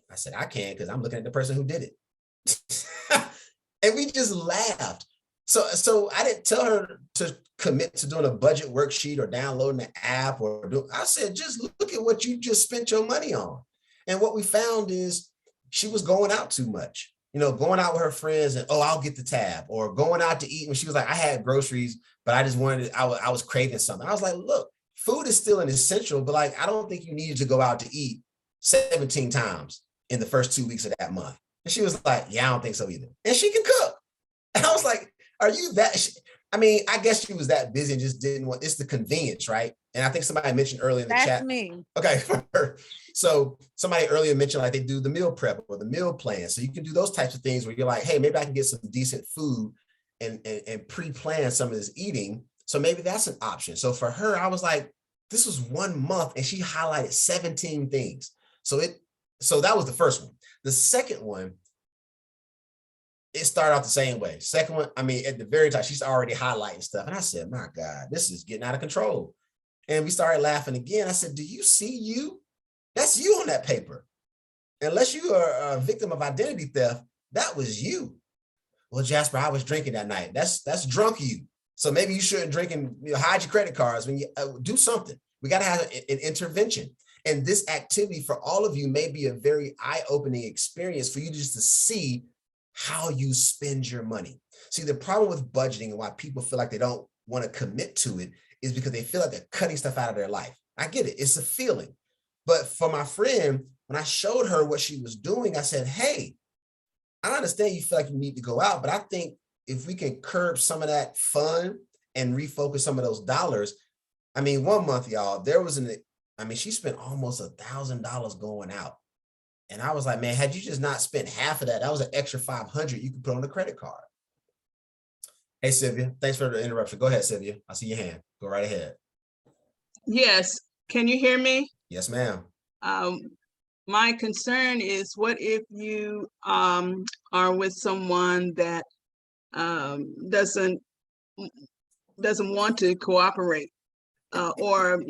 [SPEAKER 2] I said, I can, because I'm looking at the person who did it. And we just laughed. So I didn't tell her to commit to doing a budget worksheet or downloading the app I said, just look at what you just spent your money on. And what we found is she was going out too much, going out with her friends and, I'll get the tab, or going out to eat. And she was like, I had groceries, but I just I was craving something. I was like, look, food is still an essential, but I don't think you needed to go out to eat 17 times in the first 2 weeks of that month. And she was like, yeah, I don't think so either. And she can cook. And I was like, are you that? I mean, I guess she was that busy and just didn't want, it's the convenience, right? And I think somebody mentioned earlier in the
[SPEAKER 3] That's
[SPEAKER 2] chat.
[SPEAKER 3] me.
[SPEAKER 2] Okay. So somebody earlier mentioned like they do the meal prep or the meal plan. So you can do those types of things where you're like, hey, maybe I can get some decent food and pre-plan some of this eating. So maybe that's an option. So for her, I was like, this was 1 month and she highlighted 17 things. So that was the first one. The second one, it started off the same way. Second one, I mean, at the very top, she's already highlighting stuff. And I said, my God, this is getting out of control. And we started laughing again. I said, do you see you? That's you on that paper. Unless you are a victim of identity theft, that was you. Well, Jasper, I was drinking that night. That's drunk you. So maybe you shouldn't drink and hide your credit cards when you do something. We got to have an intervention. And this activity for all of you may be a very eye-opening experience for you just to see how you spend your money. See, the problem with budgeting and why people feel like they don't want to commit to it is because they feel like they're cutting stuff out of their life. I get it. It's a feeling. But for my friend, when I showed her what she was doing, I said, hey, I understand you feel like you need to go out, but I think if we can curb some of that fun and refocus some of those dollars. I mean, 1 month, y'all, she spent almost $1,000 going out. And I was like, man, had you just not spent half of that, that was an extra 500 you could put on the credit card. Hey, Sylvia, thanks for the interruption. Go ahead, Sylvia. I see your hand. Go right ahead.
[SPEAKER 6] Yes. Can you hear me?
[SPEAKER 2] Yes, ma'am.
[SPEAKER 6] My concern is, what if you are with someone that doesn't want to cooperate, or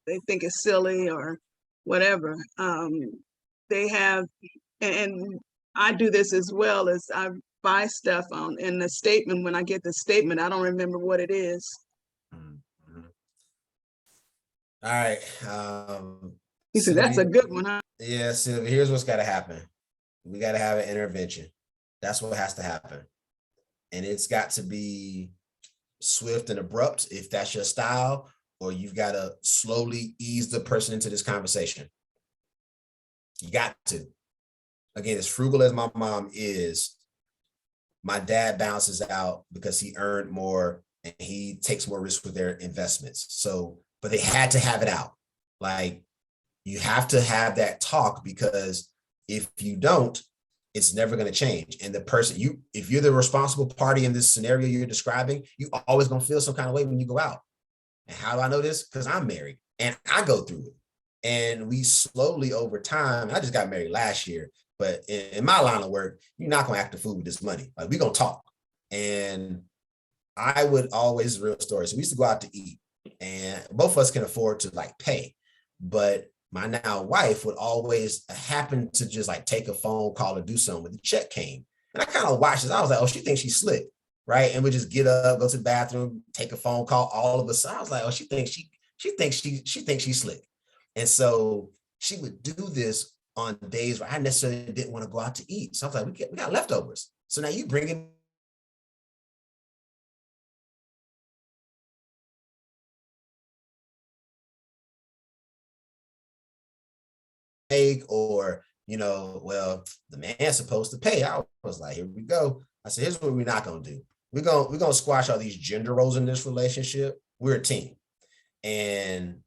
[SPEAKER 6] they think it's silly or whatever. They have, and I do this as well, as I buy stuff in the statement. When I get the statement, I don't remember what it is.
[SPEAKER 2] Mm-hmm. All right.
[SPEAKER 6] He said, that's a good one, huh?
[SPEAKER 2] Yeah, Sylvia, here's what's got to happen. We got to have an intervention. That's what has to happen. And it's got to be swift and abrupt if that's your style, or you've got to slowly ease the person into this conversation. You got to. Again, as frugal as my mom is, my dad balances out because he earned more and he takes more risk with their investments. So, but they had to have it out. Like, you have to have that talk, because if you don't, it's never going to change. And the person, if you're the responsible party in this scenario you're describing, you always going to feel some kind of way when you go out. And how do I know this? Because I'm married and I go through it. And we slowly over time, I just got married last year, but in my line of work, you're not going to act the fool with this money. Like, we're going to talk. And I would always, real story. So we used to go out to eat, and both of us can afford to like pay, but my now wife would always happen to just like take a phone call or do something when the check came. And I kind of watched this. I was like, oh, she thinks she's slick, right? And we just get up, go to the bathroom, take a phone call, all of a sudden. I was like, oh, she thinks she's slick. And so she would do this on days where I necessarily didn't want to go out to eat. So I was like, we got leftovers. So now you bring in or, well, the man's supposed to pay. I was like, here we go. I said, here's what we're not going to do. We're going to squash all these gender roles in this relationship. We're a team. And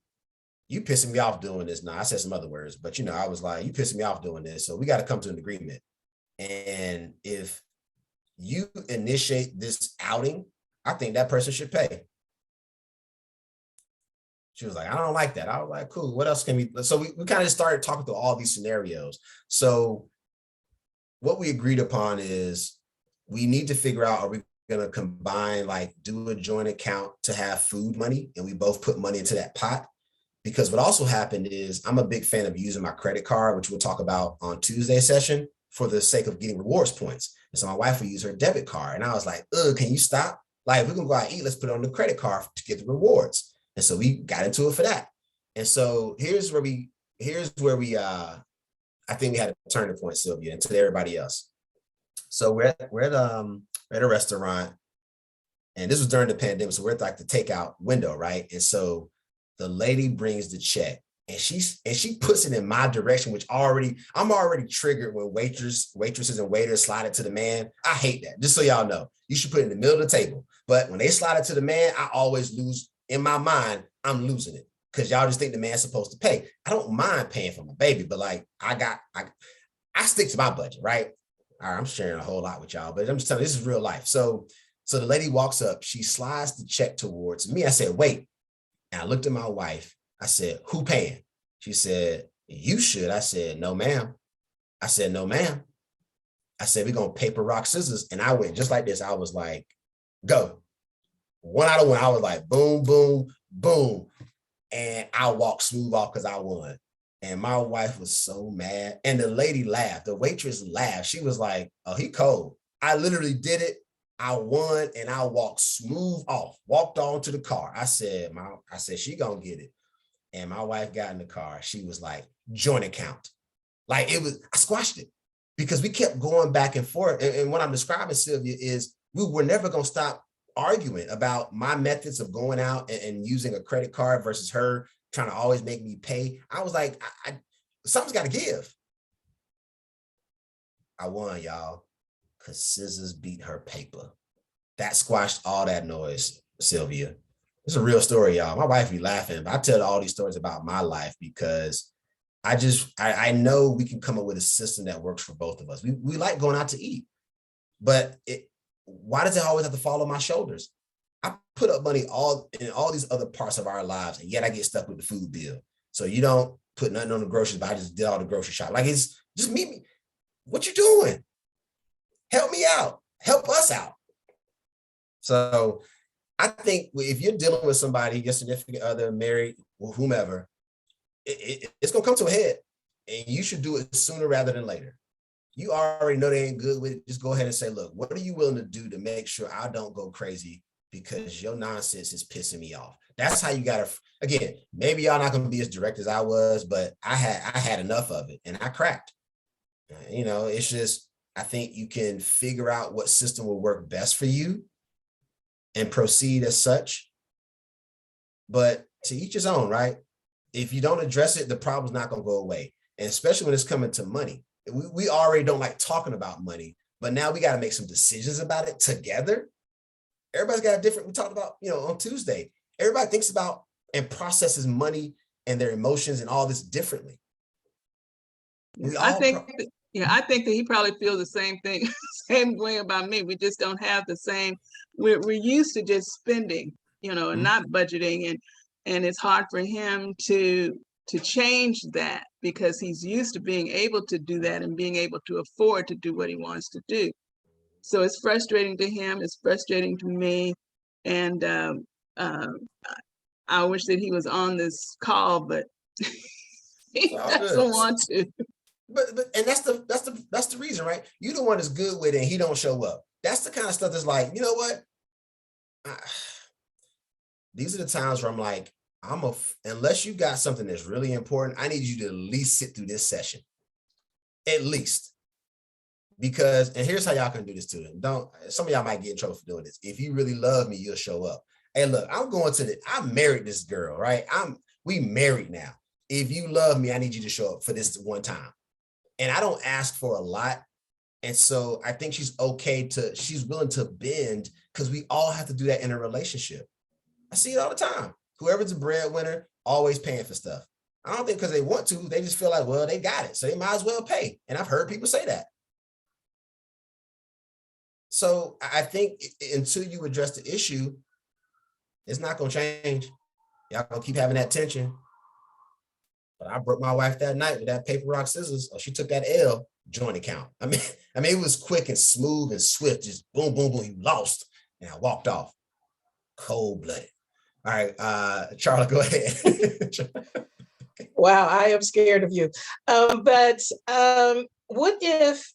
[SPEAKER 2] you pissing me off doing this. Now, I said some other words, but I was like, you pissing me off doing this. So we got to come to an agreement. And if you initiate this outing, I think that person should pay. She was like, I don't like that. I was like, cool. What else can we? So we kind of started talking through all these scenarios. So what we agreed upon is we need to figure out, are we going to combine, like do a joint account to have food money, and we both put money into that pot? Because what also happened is I'm a big fan of using my credit card, which we'll talk about on Tuesday session, for the sake of getting rewards points. And so my wife would use her debit card. And I was like, can you stop? Like, if we're going to go out and eat, let's put it on the credit card to get the rewards. And so we got into it for that. And so here's where we I think we had a turning point, Sylvia, and to everybody else. So we're at a restaurant, and this was during the pandemic. So we're at like the takeout window, right? And so the lady brings the check, And she puts it in my direction, which I'm already triggered when waitresses and waiters slide it to the man. I hate that. Just so y'all know, you should put it in the middle of the table. But when they slide it to the man, I always lose. In my mind, I'm losing it because y'all just think the man's supposed to pay. I don't mind paying for my baby, but like I stick to my budget, right? All right, I'm sharing a whole lot with y'all, but I'm just telling you, this is real life. So the lady walks up, she slides the check towards me. I said, wait. And I looked at my wife. I said, who paying? She said, you should. I said, no, ma'am. I said, no, ma'am. I said, we're going to paper, rock, scissors. And I went just like this. I was like, go. One out of one. I was like, boom, boom, boom. And I walked smooth off because I won. And my wife was so mad. And the lady laughed. The waitress laughed. She was like, oh, he cold. I literally did it. I won and I walked smooth off, walked on to the car. I said, she gonna get it. And my wife got in the car. She was like, joint account. Like I squashed it because we kept going back and forth. And what I'm describing, Sylvia, is we were never gonna stop arguing about my methods of going out and using a credit card versus her trying to always make me pay. I was like, something's gotta give. I won, y'all. Because scissors beat her paper. That squashed all that noise, Sylvia. It's a real story, y'all. My wife be laughing, but I tell all these stories about my life because I know we can come up with a system that works for both of us. We like going out to eat, but why does it always have to fall on my shoulders? I put up money in all these other parts of our lives, and yet I get stuck with the food bill. So you don't put nothing on the groceries, but I just did all the grocery shop. Like, it's just meet me. What you doing? Help me out. Help us out. So I think if you're dealing with somebody, your significant other, married, or whomever, it's going to come to a head. And you should do it sooner rather than later. You already know they ain't good with it. Just go ahead and say, look, what are you willing to do to make sure I don't go crazy because your nonsense is pissing me off? That's how you got to, again, maybe y'all not going to be as direct as I was, but I had enough of it and I cracked. It's just, I think you can figure out what system will work best for you and proceed as such. But to each his own, right? If you don't address it, the problem's not going to go away. And especially when it's coming to money. We already don't like talking about money, but now we got to make some decisions about it together. Everybody's got a different, we talked about, on Tuesday, everybody thinks about and processes money and their emotions and all this differently.
[SPEAKER 6] I think that he probably feels the same thing, same way about me. We just don't have the same, we're used to just spending, and not budgeting. And it's hard for him to change that because he's used to being able to do that and being able to afford to do what he wants to do. So it's frustrating to him. It's frustrating to me. And I wish that he was on this call, but he doesn't want to.
[SPEAKER 2] But and that's the reason, right? You the one that's good with it and he don't show up. That's the kind of stuff that's like, you know what? These are the times where I'm like, unless you got something that's really important, I need you to at least sit through this session. At least. Because, and here's how y'all can do this to them. Some of y'all might get in trouble for doing this. If you really love me, you'll show up. Hey, look, I married this girl, right? We married now. If you love me, I need you to show up for this one time. And I don't ask for a lot. And so I think she's willing to bend because we all have to do that in a relationship. I see it all the time. Whoever's a breadwinner, always paying for stuff. I don't think because they want to, they just feel like, well, they got it. So they might as well pay. And I've heard people say that. So I think until you address the issue, it's not going to change. Y'all going to keep having that tension. But I broke my wife that night with that paper, rock, scissors. She took that L, joint account. I mean, it was quick and smooth and swift. Just boom, boom, boom. You lost. And I walked off. Cold-blooded. All right, Charlotte, go ahead.
[SPEAKER 1] Wow, I am scared of you. But what if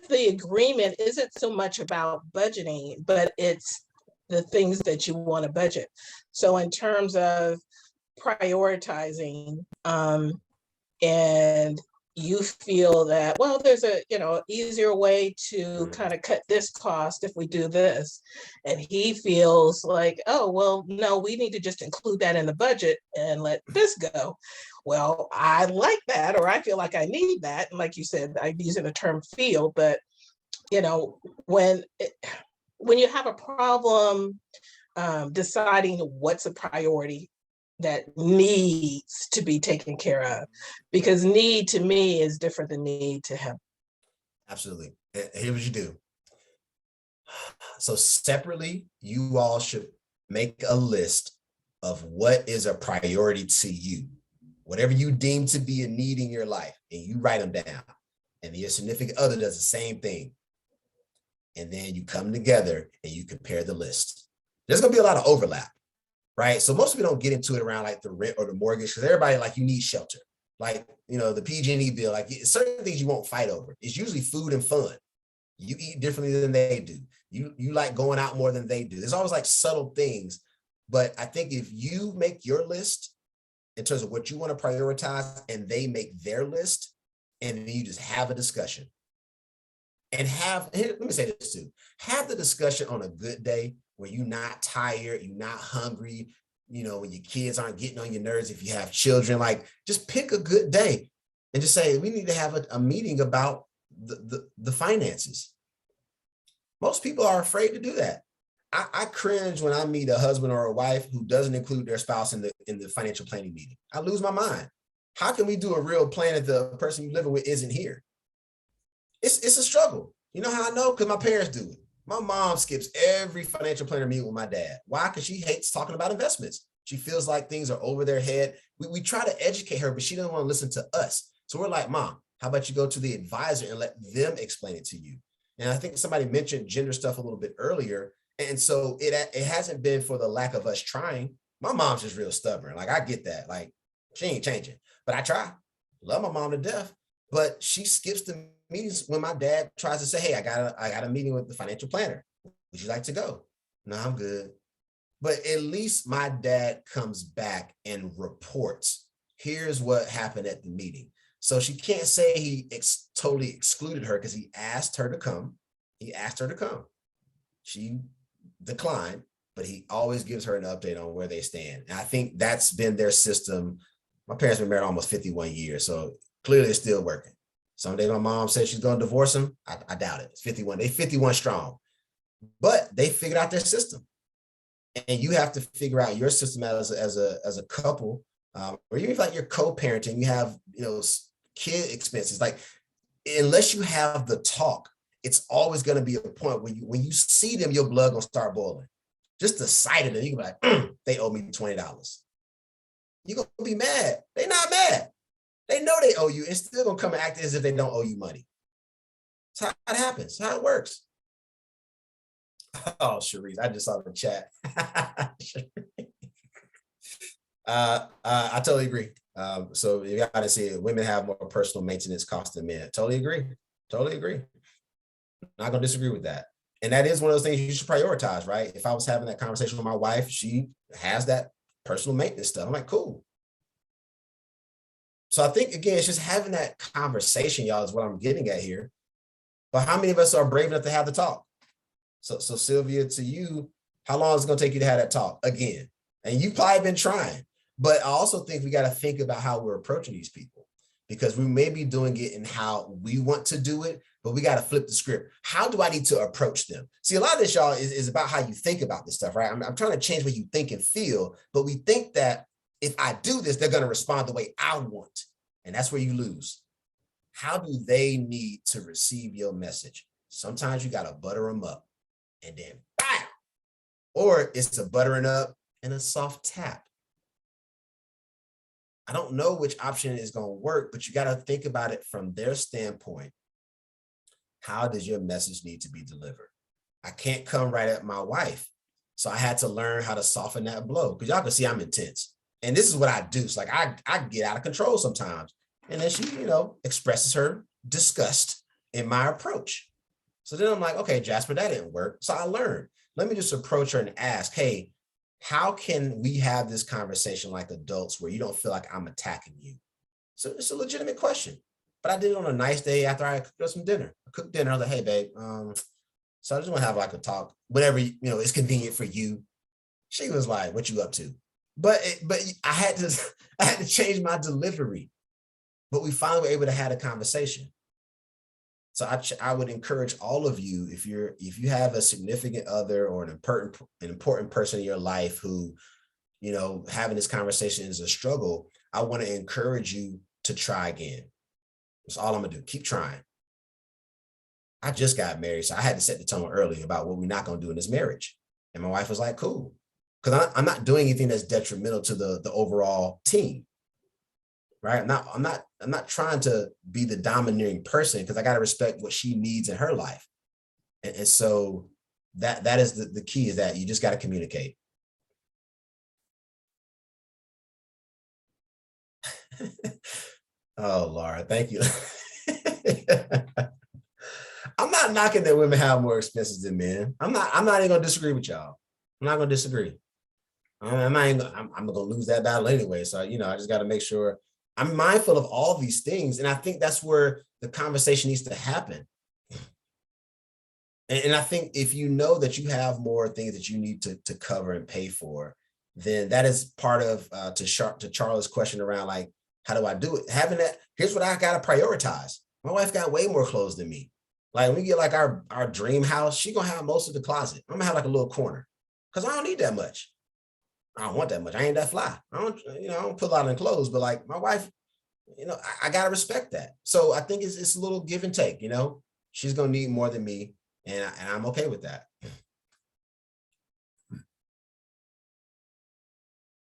[SPEAKER 1] the agreement isn't so much about budgeting, but it's the things that you want to budget? So in terms of prioritizing and you feel that, well, there's a, easier way to kind of cut this cost if we do this. And he feels like, oh, well, no, we need to just include that in the budget and let this go. Well, I like that, or I feel like I need that. And like you said, I'm using the term feel, but when you have a problem deciding what's a priority that needs to be taken care of, because need to me is different than need to him.
[SPEAKER 2] Absolutely. And here's what you do. So separately, you all should make a list of what is a priority to you, whatever you deem to be a need in your life, and you write them down. And your significant other does the same thing. And then you come together and you compare the list. There's going to be a lot of overlap, right? So most people don't get into it around like the rent or the mortgage, because everybody like, you need shelter. Like, the PG&E bill, like certain things you won't fight over. It's usually food and fun. You eat differently than they do. You like going out more than they do. There's always like subtle things. But I think if you make your list in terms of what you want to prioritize and they make their list, and then you just have a discussion. And let me say this too, have the discussion on a good day where you're not tired, you're not hungry, when your kids aren't getting on your nerves, if you have children, like just pick a good day and just say, we need to have a meeting about the finances. Most people are afraid to do that. I cringe when I meet a husband or a wife who doesn't include their spouse in the financial planning meeting. I lose my mind. How can we do a real plan if the person you're living with isn't here? It's a struggle. You know how I know? Because my parents do it. My mom skips every financial planner meeting with my dad. Why? Because she hates talking about investments. She feels like things are over their head. We try to educate her, but she doesn't want to listen to us. So we're like, Mom, how about you go to the advisor and let them explain it to you? And I think somebody mentioned gender stuff a little bit earlier. And so it hasn't been for the lack of us trying. My mom's just real stubborn. Like, I get that. Like, she ain't changing. But I try. Love my mom to death. But she skips the meetings when my dad tries to say, hey, I got a meeting with the financial planner. Would you like to go? No, I'm good. But at least my dad comes back and reports, here's what happened at the meeting. So she can't say he totally excluded her because he asked her to come. She declined, but he always gives her an update on where they stand. And I think that's been their system. My parents been married almost 51 years, so clearly it's still working. Someday my mom said she's going to divorce him. I doubt it. It's 51. They 51 strong, but they figured out their system. And you have to figure out your system as a couple, or even if like you're co-parenting, you have, kid expenses. Like, unless you have the talk, it's always going to be a point where when you see them, your blood gonna start boiling. Just the sight of them, you can be like, they owe me $20. You're gonna be mad. They're not mad. They know they owe you and still gonna come and act as if they don't owe you money. That's how it happens, how it works. Oh, Sharice, I just saw the chat. I totally agree. So you gotta see it. Women have more personal maintenance costs than men. Totally agree. Not gonna disagree with that. And that is one of those things you should prioritize, right? If I was having that conversation with my wife, she has that personal maintenance stuff. I'm like, cool. So I think, again, it's just having that conversation, y'all, is what I'm getting at here. But how many of us are brave enough to have the talk? So Sylvia, to you, how long is it going to take you to have that talk again? And you've probably been trying. But I also think we got to think about how we're approaching these people, because we may be doing it in how we want to do it, but we got to flip the script. How do I need to approach them? See, a lot of this, y'all, is about how you think about this stuff, right? I'm trying to change what you think and feel, but we think that if I do this, they're going to respond the way I want. And that's where you lose. How do they need to receive your message? Sometimes you got to butter them up and then bam! Or it's a buttering up and a soft tap. I don't know which option is going to work, but you got to think about it from their standpoint. How does your message need to be delivered? I can't come right at my wife. So I had to learn how to soften that blow, because y'all can see I'm intense. And this is what I do. It's like I get out of control sometimes. And then she, expresses her disgust in my approach. So then I'm like, okay, Jasper, that didn't work. So I learned. Let me just approach her and ask, hey, how can we have this conversation like adults where you don't feel like I'm attacking you? So it's a legitimate question. But I did it on a nice day after I cooked us some dinner. I cooked dinner. I was like, hey, babe, so I just want to have like a talk, whatever, is convenient for you. She was like, what you up to? But I had to change my delivery. But we finally were able to have a conversation. So I would encourage all of you, if you have a significant other or an important person in your life who, having this conversation is a struggle, I want to encourage you to try again. That's all I'm gonna do. Keep trying. I just got married, so I had to set the tone early about what we're not gonna do in this marriage. And my wife was like, cool. Because I'm not doing anything that's detrimental to the overall team. Right. I'm not trying to be the domineering person, because I got to respect what she needs in her life. And so that is the key, is that you just got to communicate. Oh, Laura, thank you. I'm not knocking that women have more expenses than men. I'm not even gonna disagree with y'all. I'm not gonna disagree. I'm gonna lose that battle anyway. So, I just got to make sure I'm mindful of all these things. And I think that's where the conversation needs to happen. And I think if you know that you have more things that you need to cover and pay for, then that is part of, to Charlie's question around, like, how do I do it? Having that, here's what I got to prioritize. My wife got way more clothes than me. Like, when we get like our dream house, she gonna have most of the closet. I'm gonna have like a little corner, because I don't need that much. I don't want that much. I ain't that fly. I don't put a lot in clothes, but like my wife, I gotta respect that. So I think it's a little give and take. She's gonna need more than me, and I'm okay with that.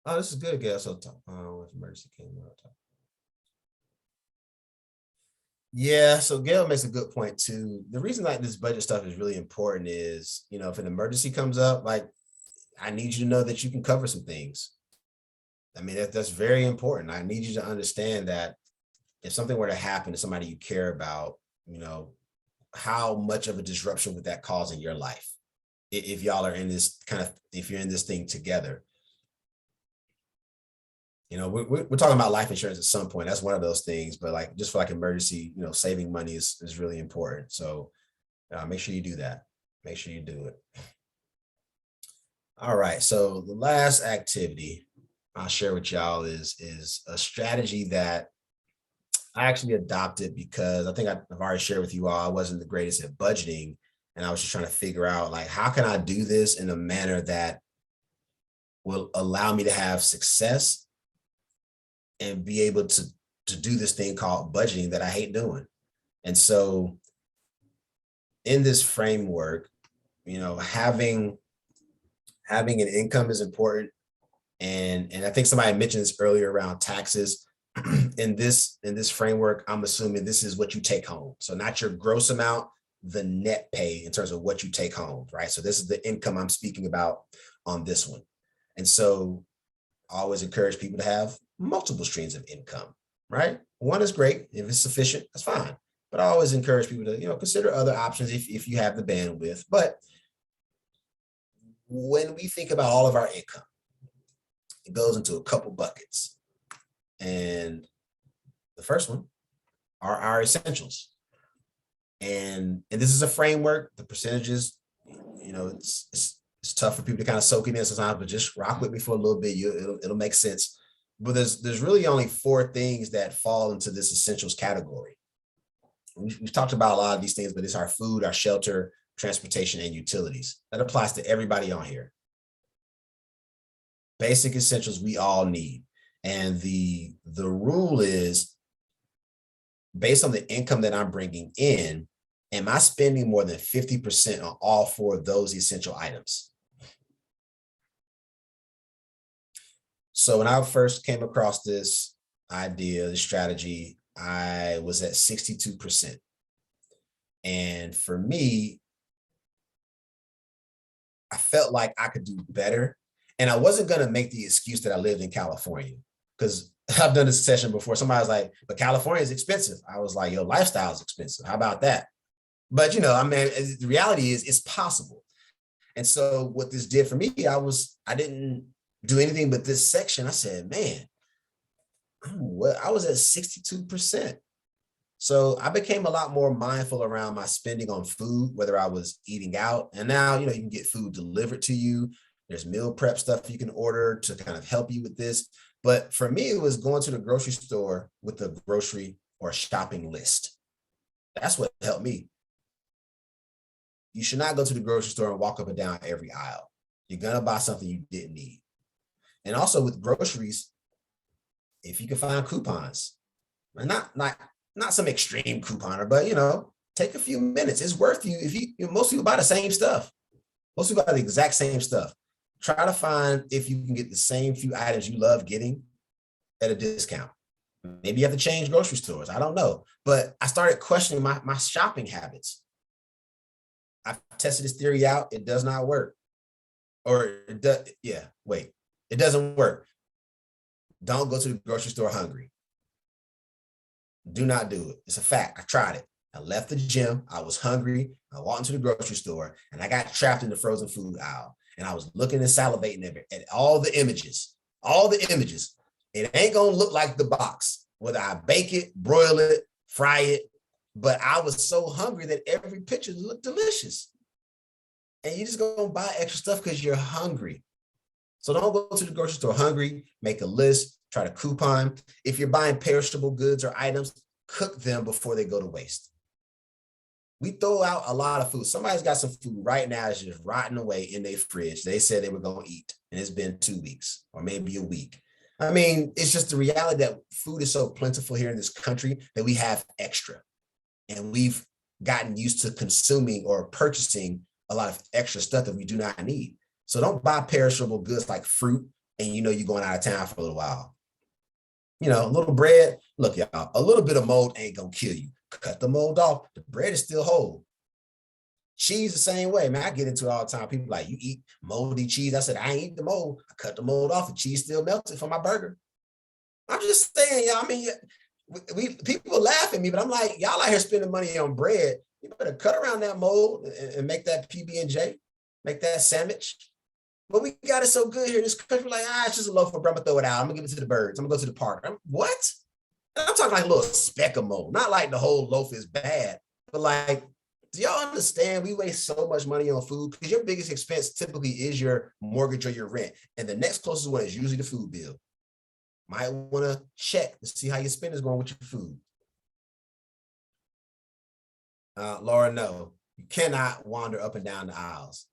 [SPEAKER 2] Oh, this is good, Gail. So, if emergency came up. Yeah, so Gail makes a good point too. The reason like this budget stuff is really important is, if an emergency comes up, like, I need you to know that you can cover some things. I mean, that's very important. I need you to understand that if something were to happen to somebody you care about, how much of a disruption would that cause in your life? If y'all are in this if you're in this thing together. We're talking about life insurance at some point. That's one of those things, but like, just for like emergency, saving money is really important. So make sure you do that. Make sure you do it. All right, so the last activity I'll share with y'all is a strategy that I actually adopted, because I think I've already shared with you all, I wasn't the greatest at budgeting, and I was just trying to figure out, like, how can I do this in a manner that will allow me to have success and be able to do this thing called budgeting that I hate doing. And so in this framework, having an income is important. And I think somebody mentioned this earlier around taxes. In this framework, I'm assuming this is what you take home. So not your gross amount, the net pay in terms of what you take home, right? So this is the income I'm speaking about on this one. And so I always encourage people to have multiple streams of income, right? One is great. If it's sufficient, that's fine. But I always encourage people to, consider other options if you have the bandwidth. But when we think about all of our income, it goes into a couple buckets. And the first one are our essentials. And this is a framework. The percentages, it's tough for people to kind of soak it in sometimes, but just rock with me for a little bit. It'll make sense. But there's really only 4 things that fall into this essentials category. We've talked about a lot of these things, but it's our food, our shelter, transportation, and utilities. That applies to everybody on here. Basic essentials we all need. And the rule is, based on the income that I'm bringing in, am I spending more than 50% on all 4 of those essential items? So when I first came across this idea, this strategy, I was at 62%. And for me, I felt like I could do better. And I wasn't going to make the excuse that I lived in California, because I've done this session before. Somebody was like, but California is expensive. I was like, your lifestyle is expensive. How about that? But, the reality is it's possible. And so what this did for me, I didn't do anything but this section. I said, man, I was at 62%. So I became a lot more mindful around my spending on food, whether I was eating out. And now, you can get food delivered to you. There's meal prep stuff you can order to kind of help you with this. But for me, it was going to the grocery store with a grocery or shopping list. That's what helped me. You should not go to the grocery store and walk up and down every aisle. You're going to buy something you didn't need. And also with groceries, if you can find coupons, and not some extreme couponer, but take a few minutes. It's worth you. If most people buy the same stuff. Most people buy the exact same stuff. Try to find if you can get the same few items you love getting at a discount. Maybe you have to change grocery stores. I don't know. But I started questioning my shopping habits. I've tested this theory out. It does not work. It doesn't work. Don't go to the grocery store hungry. Do not do it. It's a fact. I tried it. I left the gym. I was hungry. I walked into the grocery store and I got trapped in the frozen food aisle. And I was looking and salivating at all the images. It ain't going to look like the box, whether I bake it, broil it, fry it. But I was so hungry that every picture looked delicious. And you're just going to buy extra stuff because you're hungry. So don't go to the grocery store hungry. Make a list. Try to coupon. If you're buying perishable goods or items, cook them before they go to waste. We throw out a lot of food. Somebody's got some food right now that's just rotting away in their fridge. They said they were going to eat, and it's been 2 weeks or maybe a week. I mean, it's just the reality that food is so plentiful here in this country that we have extra. And we've gotten used to consuming or purchasing a lot of extra stuff that we do not need. So don't buy perishable goods like fruit and you're going out of town for a little while. A little bread. Look, y'all, a little bit of mold ain't going to kill you. Cut the mold off. The bread is still whole. Cheese the same way, man. I get into it all the time. People like, you eat moldy cheese. I said, I ain't eat the mold. I cut the mold off. The cheese still melted for my burger. I'm just saying, y'all, I mean, people laugh at me, but I'm like, y'all out here spending money on bread. You better cut around that mold and make that PB&J, make that sandwich. But we got it so good here in this country, like, it's just a loaf of bread. I'm going to throw it out. I'm going to give it to the birds. I'm going to go to the park. What? And I'm talking like a little speck of mold, not like the whole loaf is bad, but like, do y'all understand we waste so much money on food? Because your biggest expense typically is your mortgage or your rent. And the next closest one is usually the food bill. Might want to check to see how your spend is going with your food. Laura, no, you cannot wander up and down the aisles.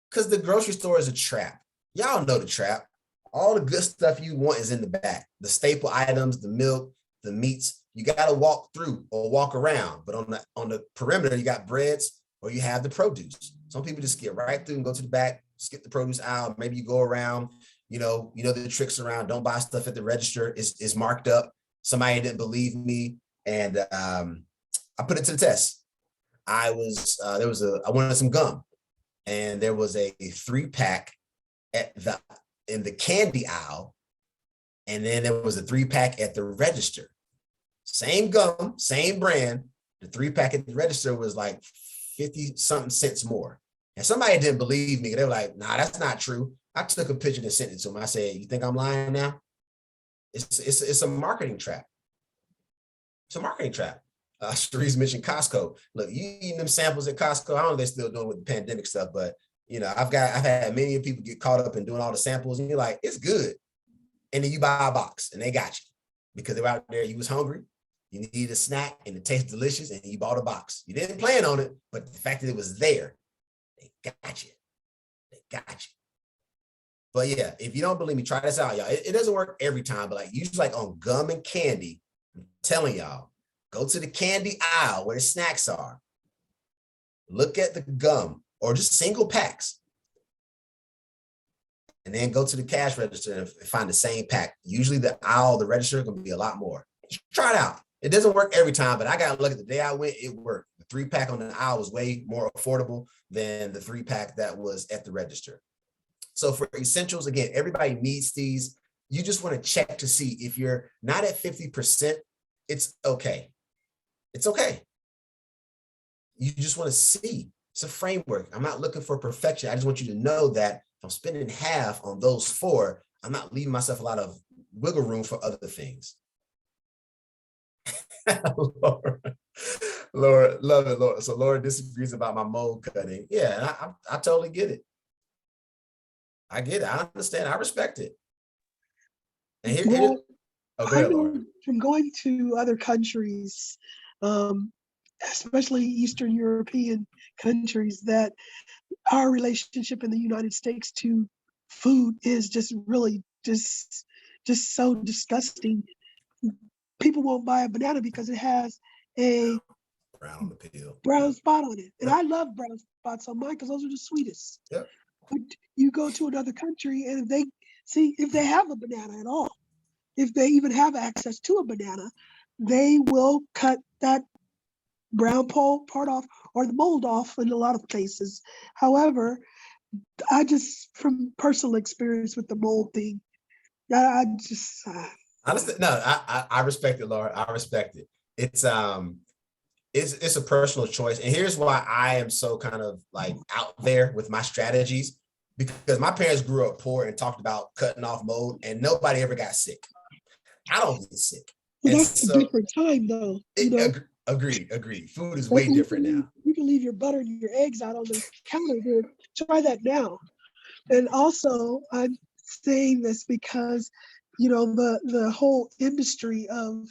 [SPEAKER 2] Because the grocery store is a trap. Y'all know the trap. All the good stuff you want is in the back. The staple items, the milk, the meats, you got to walk through or walk around. But on the perimeter, you got breads or you have the produce. Some people just get right through and go to the back, skip the produce aisle. Maybe you go around, you know the tricks around. Don't buy stuff at the register. It's marked up. Somebody didn't believe me. And I put it to the test. I wanted some gum. And there was a 3-pack in the candy aisle, and then there was a 3-pack at the register. Same gum, same brand. The 3-pack at the register was like 50-something cents more. And somebody didn't believe me. They were like, nah, that's not true. I took a picture and sent it to them. I said, you think I'm lying now? It's a marketing trap. It's a marketing trap. Sharice mentioned Costco. Look, you eating them samples at Costco. I don't know if they're still doing with the pandemic stuff, but I've had many people get caught up in doing all the samples, and you're like, it's good. And then you buy a box, and they got you because they were out there. You was hungry, you needed a snack, and it tastes delicious, and you bought a box. You didn't plan on it, but the fact that it was there, they got you. They got you. But yeah, if you don't believe me, try this out, y'all. It doesn't work every time, but like usually like on gum and candy, I'm telling y'all. Go to the candy aisle where the snacks are. Look at the gum or just single packs. And then go to the cash register and find the same pack. Usually the aisle, the register is going to be a lot more. Just try it out. It doesn't work every time, but I got to look at the day I went, it worked. The 3-pack on the aisle was way more affordable than the 3-pack that was at the register. So for essentials, again, everybody needs these. You just want to check to see if you're not at 50%, it's okay. It's okay. You just want to see. It's a framework. I'm not looking for perfection. I just want you to know that if I'm spending half on those 4, I'm not leaving myself a lot of wiggle room for other things. Laura, Laura, love it, Laura. So Laura disagrees about my mold cutting. Yeah, I totally get it. I get it. I understand. I respect it. And
[SPEAKER 4] Well,
[SPEAKER 2] oh, go
[SPEAKER 4] I
[SPEAKER 2] ahead, Laura.
[SPEAKER 4] know from going to other countries, um, especially Eastern European countries, that our relationship in the United States to food is just really just so disgusting. People won't buy a banana because it has a
[SPEAKER 2] Brown on the peel.
[SPEAKER 4] brown spot on it. And
[SPEAKER 2] Yep.
[SPEAKER 4] I love brown spots on mine because those are the sweetest.
[SPEAKER 2] Yep.
[SPEAKER 4] But you go to another country and if they have a banana at all, if they even have access to a banana, they will cut that brown part off or the mold off in a lot of cases. However, I just, from personal experience with the mold thing, I just,
[SPEAKER 2] Honestly, no, I respect it, Laura. I respect it. It's a personal choice. And here's why I am so kind of like out there with my strategies, because my parents grew up poor and talked about cutting off mold and nobody ever got sick. I don't get sick.
[SPEAKER 4] well,
[SPEAKER 2] And
[SPEAKER 4] that's a different time though.
[SPEAKER 2] Agreed. Food is way different now.
[SPEAKER 4] You can leave your butter and your eggs out on the counter here. Try that now. And also, I'm saying this because, the whole industry of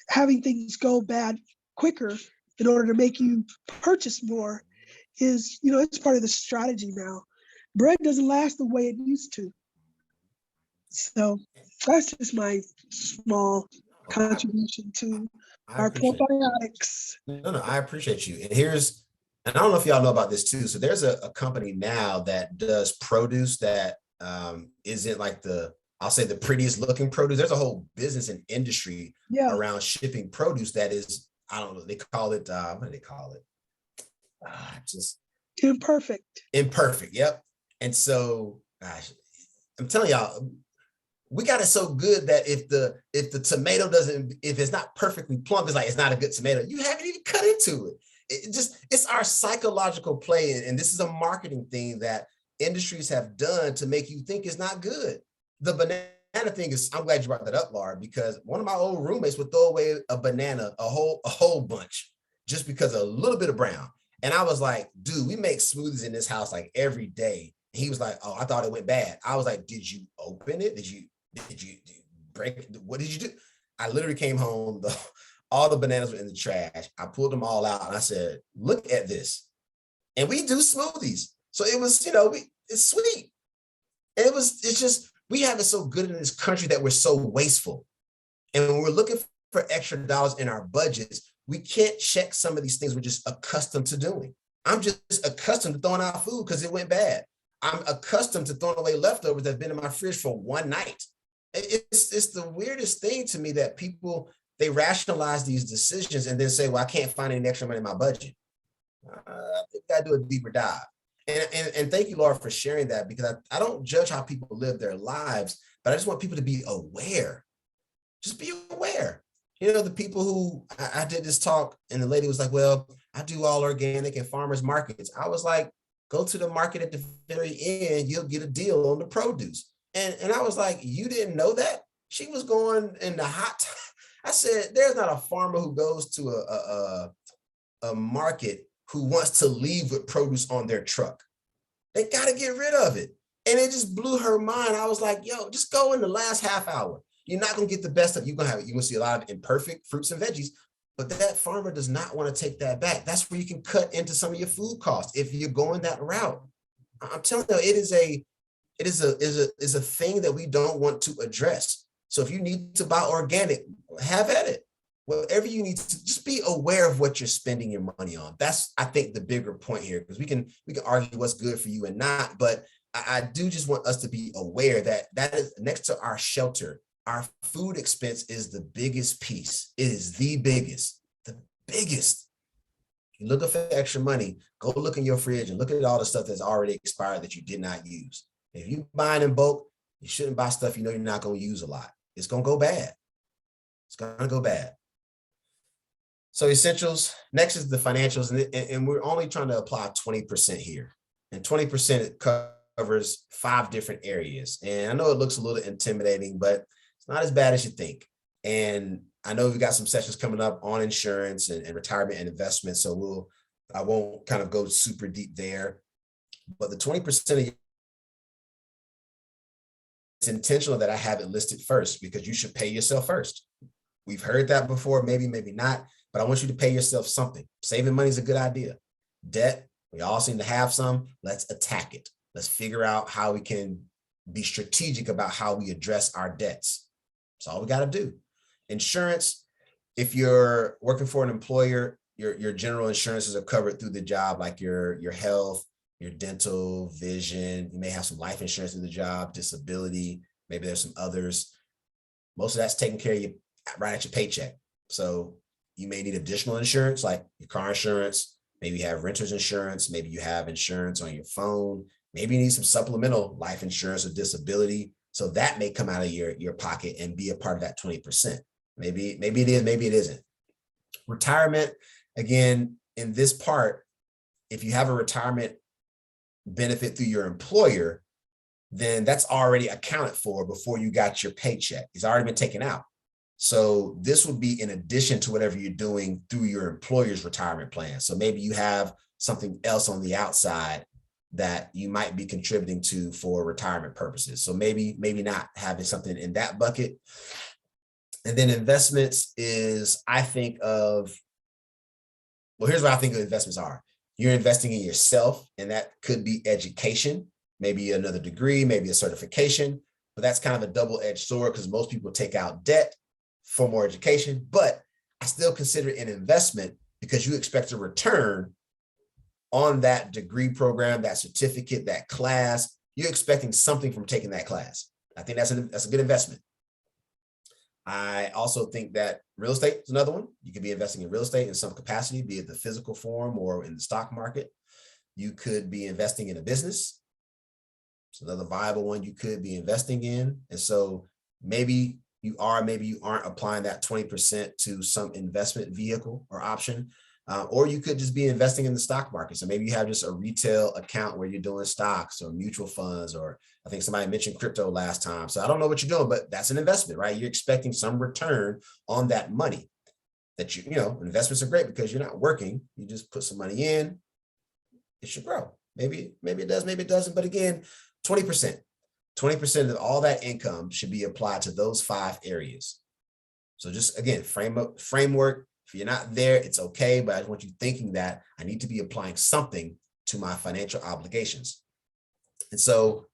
[SPEAKER 4] having things go bad quicker in order to make you purchase more is, it's part of the strategy now. Bread doesn't last the way it used to. So that's just my small contribution to our probiotics.
[SPEAKER 2] No, I appreciate you. And I don't know if y'all know about this too. So there's a company now that does produce that isn't like I'll say the prettiest looking produce. There's a whole business and industry around shipping produce that is, I don't know, they call it, what do they call it? Just imperfect. Yep. And so, gosh, I'm telling y'all, we got it so good that if the tomato if it's not perfectly plump, it's like, it's not a good tomato. You haven't even cut into it. It's our psychological play. And this is a marketing thing that industries have done to make you think it's not good. The banana thing is, I'm glad you brought that up, Laura, because one of my old roommates would throw away a banana, a whole bunch, just because of a little bit of brown. And I was like, dude, we make smoothies in this house like every day. And he was like, oh, I thought it went bad. I was like, did you open it? Did you break it? What did you do? I literally came home, all the bananas were in the trash. I pulled them all out and I said, look at this. And we do smoothies. So it was, it's sweet. And it's just, we have it so good in this country that we're so wasteful. And when we're looking for extra dollars in our budgets, we can't check some of these things we're just accustomed to doing. I'm just accustomed to throwing out food because it went bad. I'm accustomed to throwing away leftovers that have been in my fridge for one night. It's the weirdest thing to me that people, they rationalize these decisions and then say, well, I can't find any extra money in my budget. I think I do a deeper dive. And thank you, Laura, for sharing that, because I don't judge how people live their lives, but I just want people to be aware. Just be aware. The people who, I did this talk and the lady was like, well, I do all organic and farmers markets. I was like, go to the market at the very end, you'll get a deal on the produce. And I was like, you didn't know that? She was going in the hot. I said, there's not a farmer who goes to a market who wants to leave with produce on their truck. They got to get rid of it. And it just blew her mind. I was like, yo, just go in the last half hour. You're not going to get the best of it. You're going to see a lot of imperfect fruits and veggies, but that farmer does not want to take that back. That's where you can cut into some of your food costs if you're going that route. I'm telling you, it is a thing that we don't want to address. So if you need to buy organic, have at it. Whatever you need to, just be aware of what you're spending your money on. That's, I think, the bigger point here, because we can argue what's good for you and not, but I do just want us to be aware that is next to our shelter. Our food expense is the biggest piece. It is the biggest. You look for extra money, go look in your fridge and look at all the stuff that's already expired that you did not use. If you buying in bulk, you shouldn't buy stuff you know you're not going to use a lot. It's going to go bad. It's going to go bad. So essentials, next is the financials, and we're only trying to apply 20% here. And 20% covers 5 different areas. And I know it looks a little intimidating, but it's not as bad as you think. And I know we've got some sessions coming up on insurance and retirement and investment. So I won't kind of go super deep there, but the 20% of it's intentional that I have it listed first, because you should pay yourself first. We've heard that before, maybe not, but I want you to pay yourself something. Saving money is a good idea. Debt, we all seem to have some. Let's attack it. Let's figure out how we can be strategic about how we address our debts. That's all we got to do. Insurance, if you're working for an employer, your general insurances are covered through the job, like your health, your dental, vision. You may have some life insurance through the job, disability, maybe there's some others. Most of that's taken care of you right at your paycheck. So you may need additional insurance, like your car insurance. Maybe you have renter's insurance. Maybe you have insurance on your phone. Maybe you need some supplemental life insurance or disability. So that may come out of your pocket and be a part of that 20%. Maybe it is, maybe it isn't. Retirement, again, in this part, if you have a retirement benefit through your employer, then that's already accounted for before you got your paycheck. It's already been taken out. So this would be in addition to whatever you're doing through your employer's retirement plan. So maybe you have something else on the outside that you might be contributing to for retirement purposes. So maybe not having something in that bucket. And then investments is, I think of, well, here's what I think of investments are. You're investing in yourself, and that could be education, maybe another degree, maybe a certification, but that's kind of a double-edged sword because most people take out debt for more education, but I still consider it an investment because you expect a return on that degree program, that certificate, that class. You're expecting something from taking that class. I think that's a good investment. I also think that real estate is another one. You could be investing in real estate in some capacity, be it the physical form or in the stock market. You could be investing in a business. It's another viable one you could be investing in. And so maybe you are, maybe you aren't applying that 20% to some investment vehicle or option. Or you could just be investing in the stock market. So maybe you have just a retail account where you're doing stocks or mutual funds, or I think somebody mentioned crypto last time. So I don't know what you're doing, but that's an investment, right? You're expecting some return on that money that you know, investments are great because you're not working. You just put some money in, it should grow. Maybe it does, maybe it doesn't. But again, 20% of all that income should be applied to those 5 areas. So just again, framework. If you're not there, it's okay, but I want you thinking that I need to be applying something to my financial obligations. And so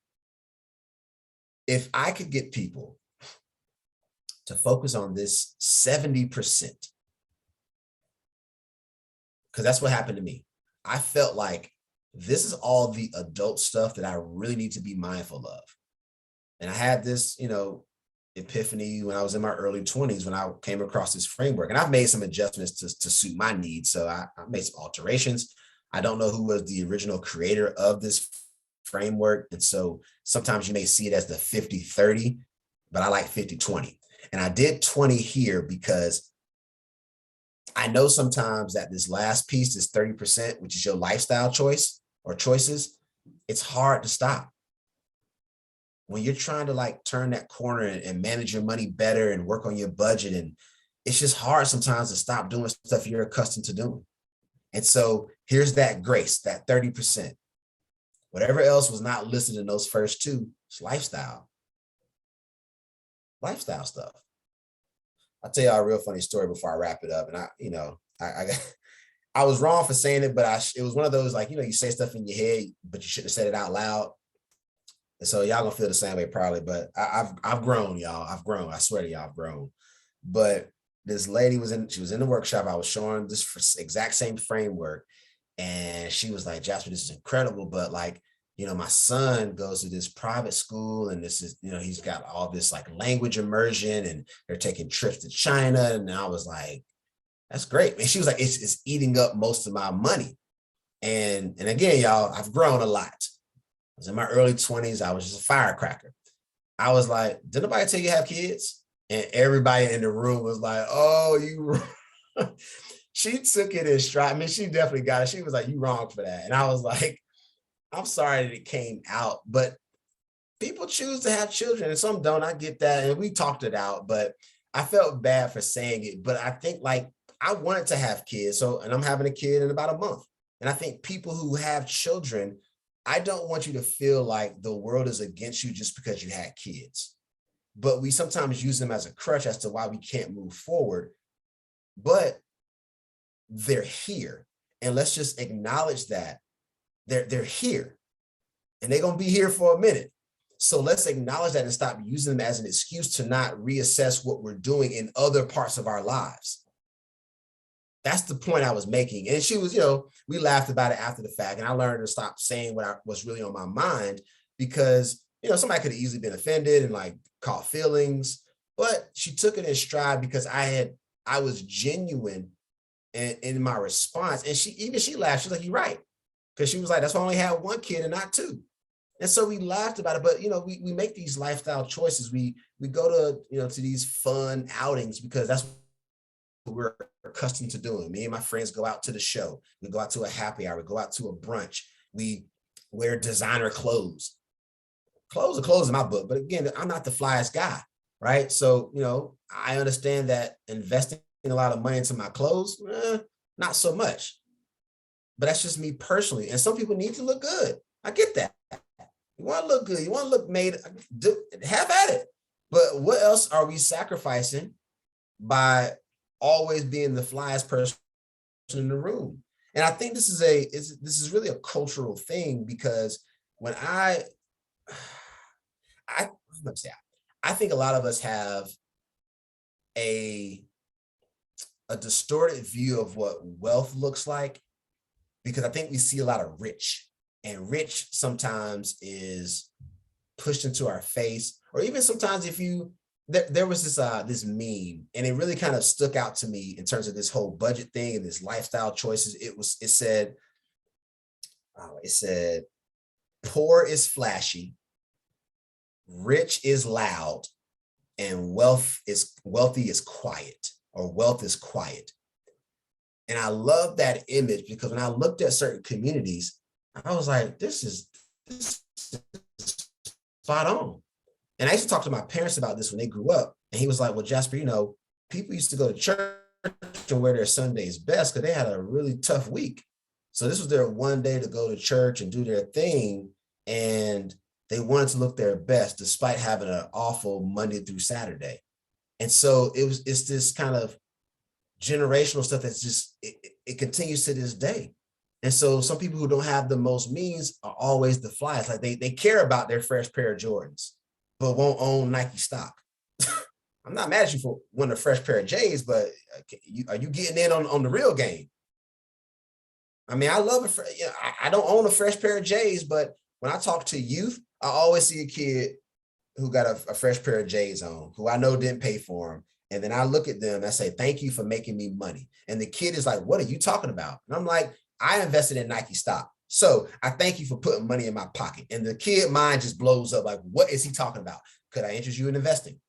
[SPEAKER 2] if I could get people to focus on this 70%, because that's what happened to me. I felt like this is all the adult stuff that I really need to be mindful of. And I had this, epiphany when I was in my early 20s when I came across this framework, and I've made some adjustments to suit my needs. So I made some alterations. I don't know who was the original creator of this framework. And so sometimes you may see it as the 50-30, but I like 50-20. And I did 20 here because I know sometimes that this last piece, this 30%, which is your lifestyle choice or choices, it's hard to stop. When you're trying to turn that corner and manage your money better and work on your budget, and it's just hard sometimes to stop doing stuff you're accustomed to doing. And so here's that grace, that 30%. Whatever else was not listed in those first 2, it's lifestyle stuff. I'll tell y'all a real funny story before I wrap it up. And I was wrong for saying it, but it was one of those, you say stuff in your head, but you shouldn't have said it out loud. And so y'all gonna feel the same way probably, but I've grown, y'all. I've grown. I swear to y'all, I've grown. But this lady she was in the workshop. I was showing this exact same framework, and she was like, "Jasper, this is incredible, but my son goes to this private school, and this is, he's got all this language immersion, and they're taking trips to China." And I was like, "That's great." And she was like, "It's eating up most of my money." And again, y'all, I've grown a lot. I was in my early 20s. I was just a firecracker. I was like, "Did nobody tell you have kids?" And everybody in the room was like, "Oh, you." She took it in stride. I mean, she definitely got it. She was like, "You wrong for that." And I was like, "I'm sorry that it came out, but people choose to have children and some don't." I get that. And we talked it out, but I felt bad for saying it, but I think like I wanted to have kids. So, and I'm having a kid in about a month. And I think people who have children, I don't want you to feel like the world is against you just because you had kids. But we sometimes use them as a crutch as to why we can't move forward. But they're here. And let's just acknowledge that they're here. And they're going to be here for a minute. So let's acknowledge that and stop using them as an excuse to not reassess what we're doing in other parts of our lives. That's the point I was making. And she was, you know, we laughed about it after the fact. And I learned to stop saying what was really on my mind because, you know, somebody could have easily been offended and like caught feelings. But she took it in stride because I was genuine in my response. And she laughed. She's like, you're right. Because she was like, that's why I only had one kid and not two. And so we laughed about it, but you know, we make these lifestyle choices. We go to, you know, to these fun outings because that's what we're accustomed to doing. Me and my friends go out to the show. We go out to a happy hour. We go out to a brunch. We wear designer clothes. Clothes are clothes in my book, but again, I'm not the flyest guy, right? So, you know, I understand that investing a lot of money into my clothes, not so much. But that's just me personally. And some people need to look good. I get that. You want to look good. You want to look made. Have at it. But what else are we sacrificing by always being the flyest person in the room? And I think this is really a cultural thing because when I think a lot of us have a distorted view of what wealth looks like because I think we see a lot of rich. And rich sometimes is pushed into our face, or even sometimes if there was this meme, and it really kind of stuck out to me in terms of this whole budget thing and this lifestyle choices. It said, poor is flashy, rich is loud, and wealthy is quiet, or wealth is quiet. And I love that image because when I looked at certain communities, I was like, this is spot on. And I used to talk to my parents about this when they grew up. And he was like, well, Jasper, you know, people used to go to church and wear their Sundays best because they had a really tough week. So this was their one day to go to church and do their thing. And they wanted to look their best despite having an awful Monday through Saturday. And so it's this kind of generational stuff that's just, it continues to this day. And so some people who don't have the most means are always the flyers. Like they care about their fresh pair of Jordans, but won't own Nike stock. I'm not mad at you for wanting a fresh pair of J's, but are you getting in on the real game? I mean, I love I don't own a fresh pair of J's, but when I talk to youth, I always see a kid who got a fresh pair of J's on, who I know didn't pay for them. And then I look at them and I say, thank you for making me money. And the kid is like, what are you talking about? And I'm like, I invested in Nike stock. So I thank you for putting money in my pocket. And the kid mind just blows up like, what is he talking about? Could I interest you in investing?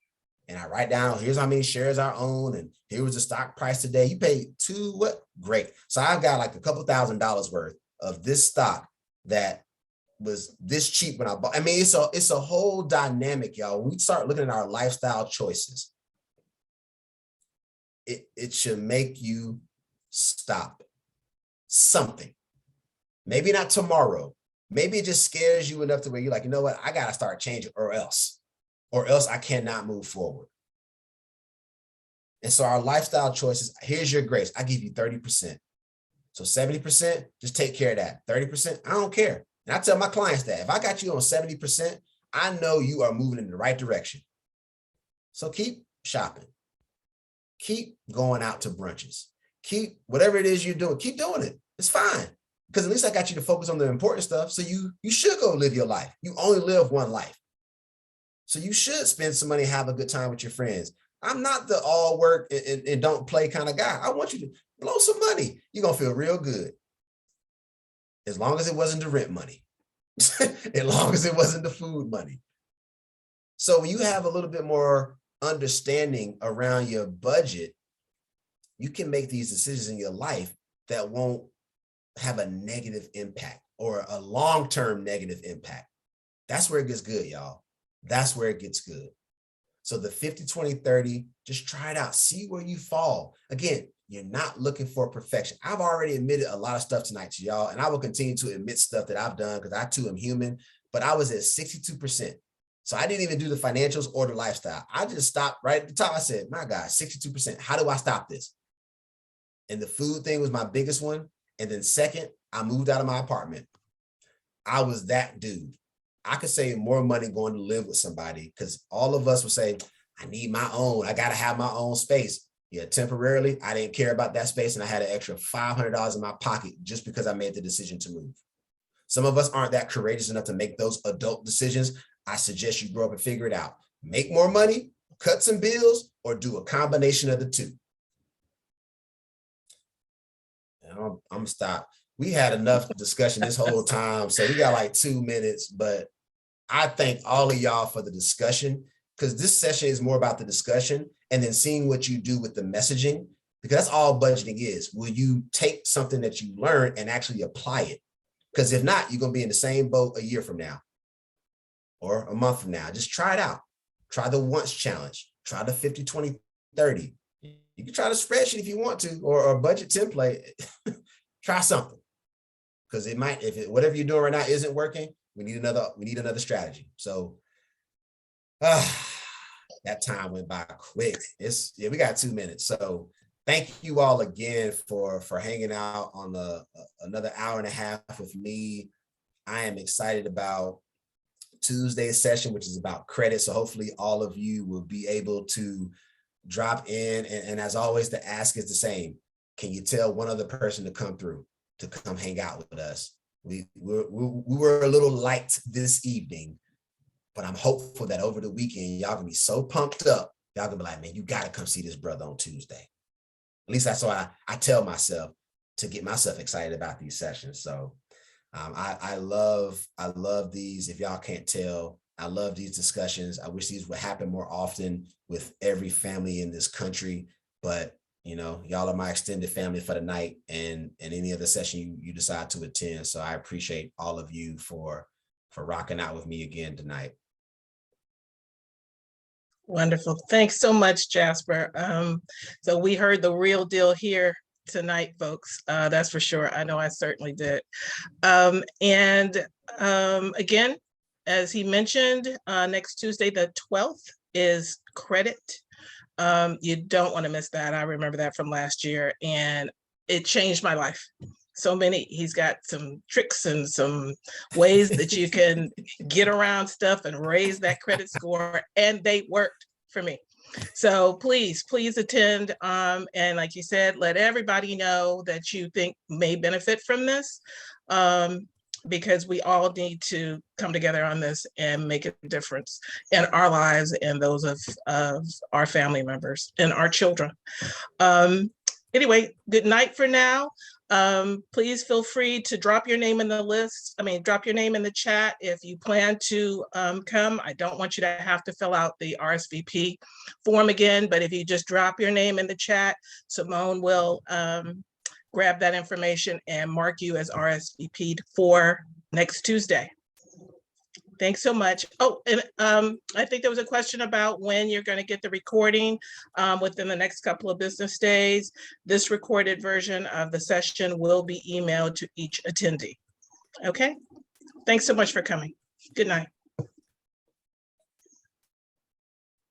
[SPEAKER 2] And I write down, here's how many shares I own. And here was the stock price today. You paid what? Great. So I've got like a couple $1,000s worth of this stock that was this cheap when I bought. I mean, it's a whole dynamic, y'all. When we start looking at our lifestyle choices, it should make you stop. Something. Maybe not tomorrow. Maybe it just scares you enough to where you're like, you know what? I got to start changing or else I cannot move forward. And so our lifestyle choices, here's your grace. I give you 30%. So 70%, just take care of that. 30%, I don't care. And I tell my clients that if I got you on 70%, I know you are moving in the right direction. So keep shopping. Keep going out to brunches. Keep whatever it is you're doing, keep doing it. It's fine. Because at least I got you to focus on the important stuff. So you should go live your life. You only live one life. So you should spend some money, have a good time with your friends. I'm not the all work and don't play kind of guy. I want you to blow some money. You're going to feel real good. As long as it wasn't the rent money. As long as it wasn't the food money. So when you have a little bit more understanding around your budget, you can make these decisions in your life that won't have a negative impact or a long-term negative impact. That's where it gets good, y'all. That's where it gets good. So the 50, 20, 30, just try it out. See where you fall. Again, you're not looking for perfection. I've already admitted a lot of stuff tonight to y'all, and I will continue to admit stuff that I've done because I too am human, but I was at 62%. So I didn't even do the financials or the lifestyle. I just stopped right at the top. I said, my God, 62%. How do I stop this? And the food thing was my biggest one. And then second, I moved out of my apartment. I was that dude. I could save more money going to live with somebody because all of us would say, I need my own. I got to have my own space. Yeah, temporarily, I didn't care about that space and I had an extra $500 in my pocket just because I made the decision to move. Some of us aren't that courageous enough to make those adult decisions. I suggest you grow up and figure it out. Make more money, cut some bills, or do a combination of the two. And I'm gonna stop. We had enough discussion this whole time, so we got like 2 minutes, but I thank all of y'all for the discussion because this session is more about the discussion and then seeing what you do with the messaging, because that's all budgeting is. Will you take something that you learned and actually apply it? Because if not, you're going to be in the same boat a year from now or a month from now. Just try it out. Try the once challenge. Try the 50, 20, 30. You can try the spreadsheet if you want to, or a budget template. Try something. Because it might, whatever you're doing right now isn't working, we need another strategy. So that time went by quick. We got 2 minutes. So thank you all again for hanging out on another hour and a half with me. I am excited about Tuesday's session, which is about credit. So hopefully all of you will be able to drop in. And as always, the ask is the same. Can you tell one other person to come through, to come hang out with us? We were a little light this evening, but I'm hopeful that over the weekend, y'all gonna be so pumped up. Y'all gonna be like, man, you gotta come see this brother on Tuesday. At least that's what I tell myself to get myself excited about these sessions. So I love these. If y'all can't tell, I love these discussions. I wish these would happen more often with every family in this country, but y'all are my extended family for the night and any other session you decide to attend. So I appreciate all of you for rocking out with me again tonight.
[SPEAKER 1] Wonderful. Thanks so much, Jasper. So we heard the real deal here tonight, folks. That's for sure. I know I certainly did. Again, as he mentioned, next Tuesday, the 12th is credit. You don't want to miss that. I remember that from last year and it changed my life. He's got some tricks and some ways that you can get around stuff and raise that credit score, and they worked for me. So please attend. And like you said, let everybody know that you think may benefit from this, because we all need to come together on this and make a difference in our lives and those of our family members and our children. Anyway, good night for now. Please feel free to drop your name in the list. Drop your name in the chat if you plan to come. I don't want you to have to fill out the RSVP form again, but if you just drop your name in the chat, Simone will grab that information and mark you as RSVP'd for next Tuesday. Thanks so much. Oh, and I think there was a question about when you're going to get the recording within the next couple of business days. This recorded version of the session will be emailed to each attendee. Okay, thanks so much for coming. Good night.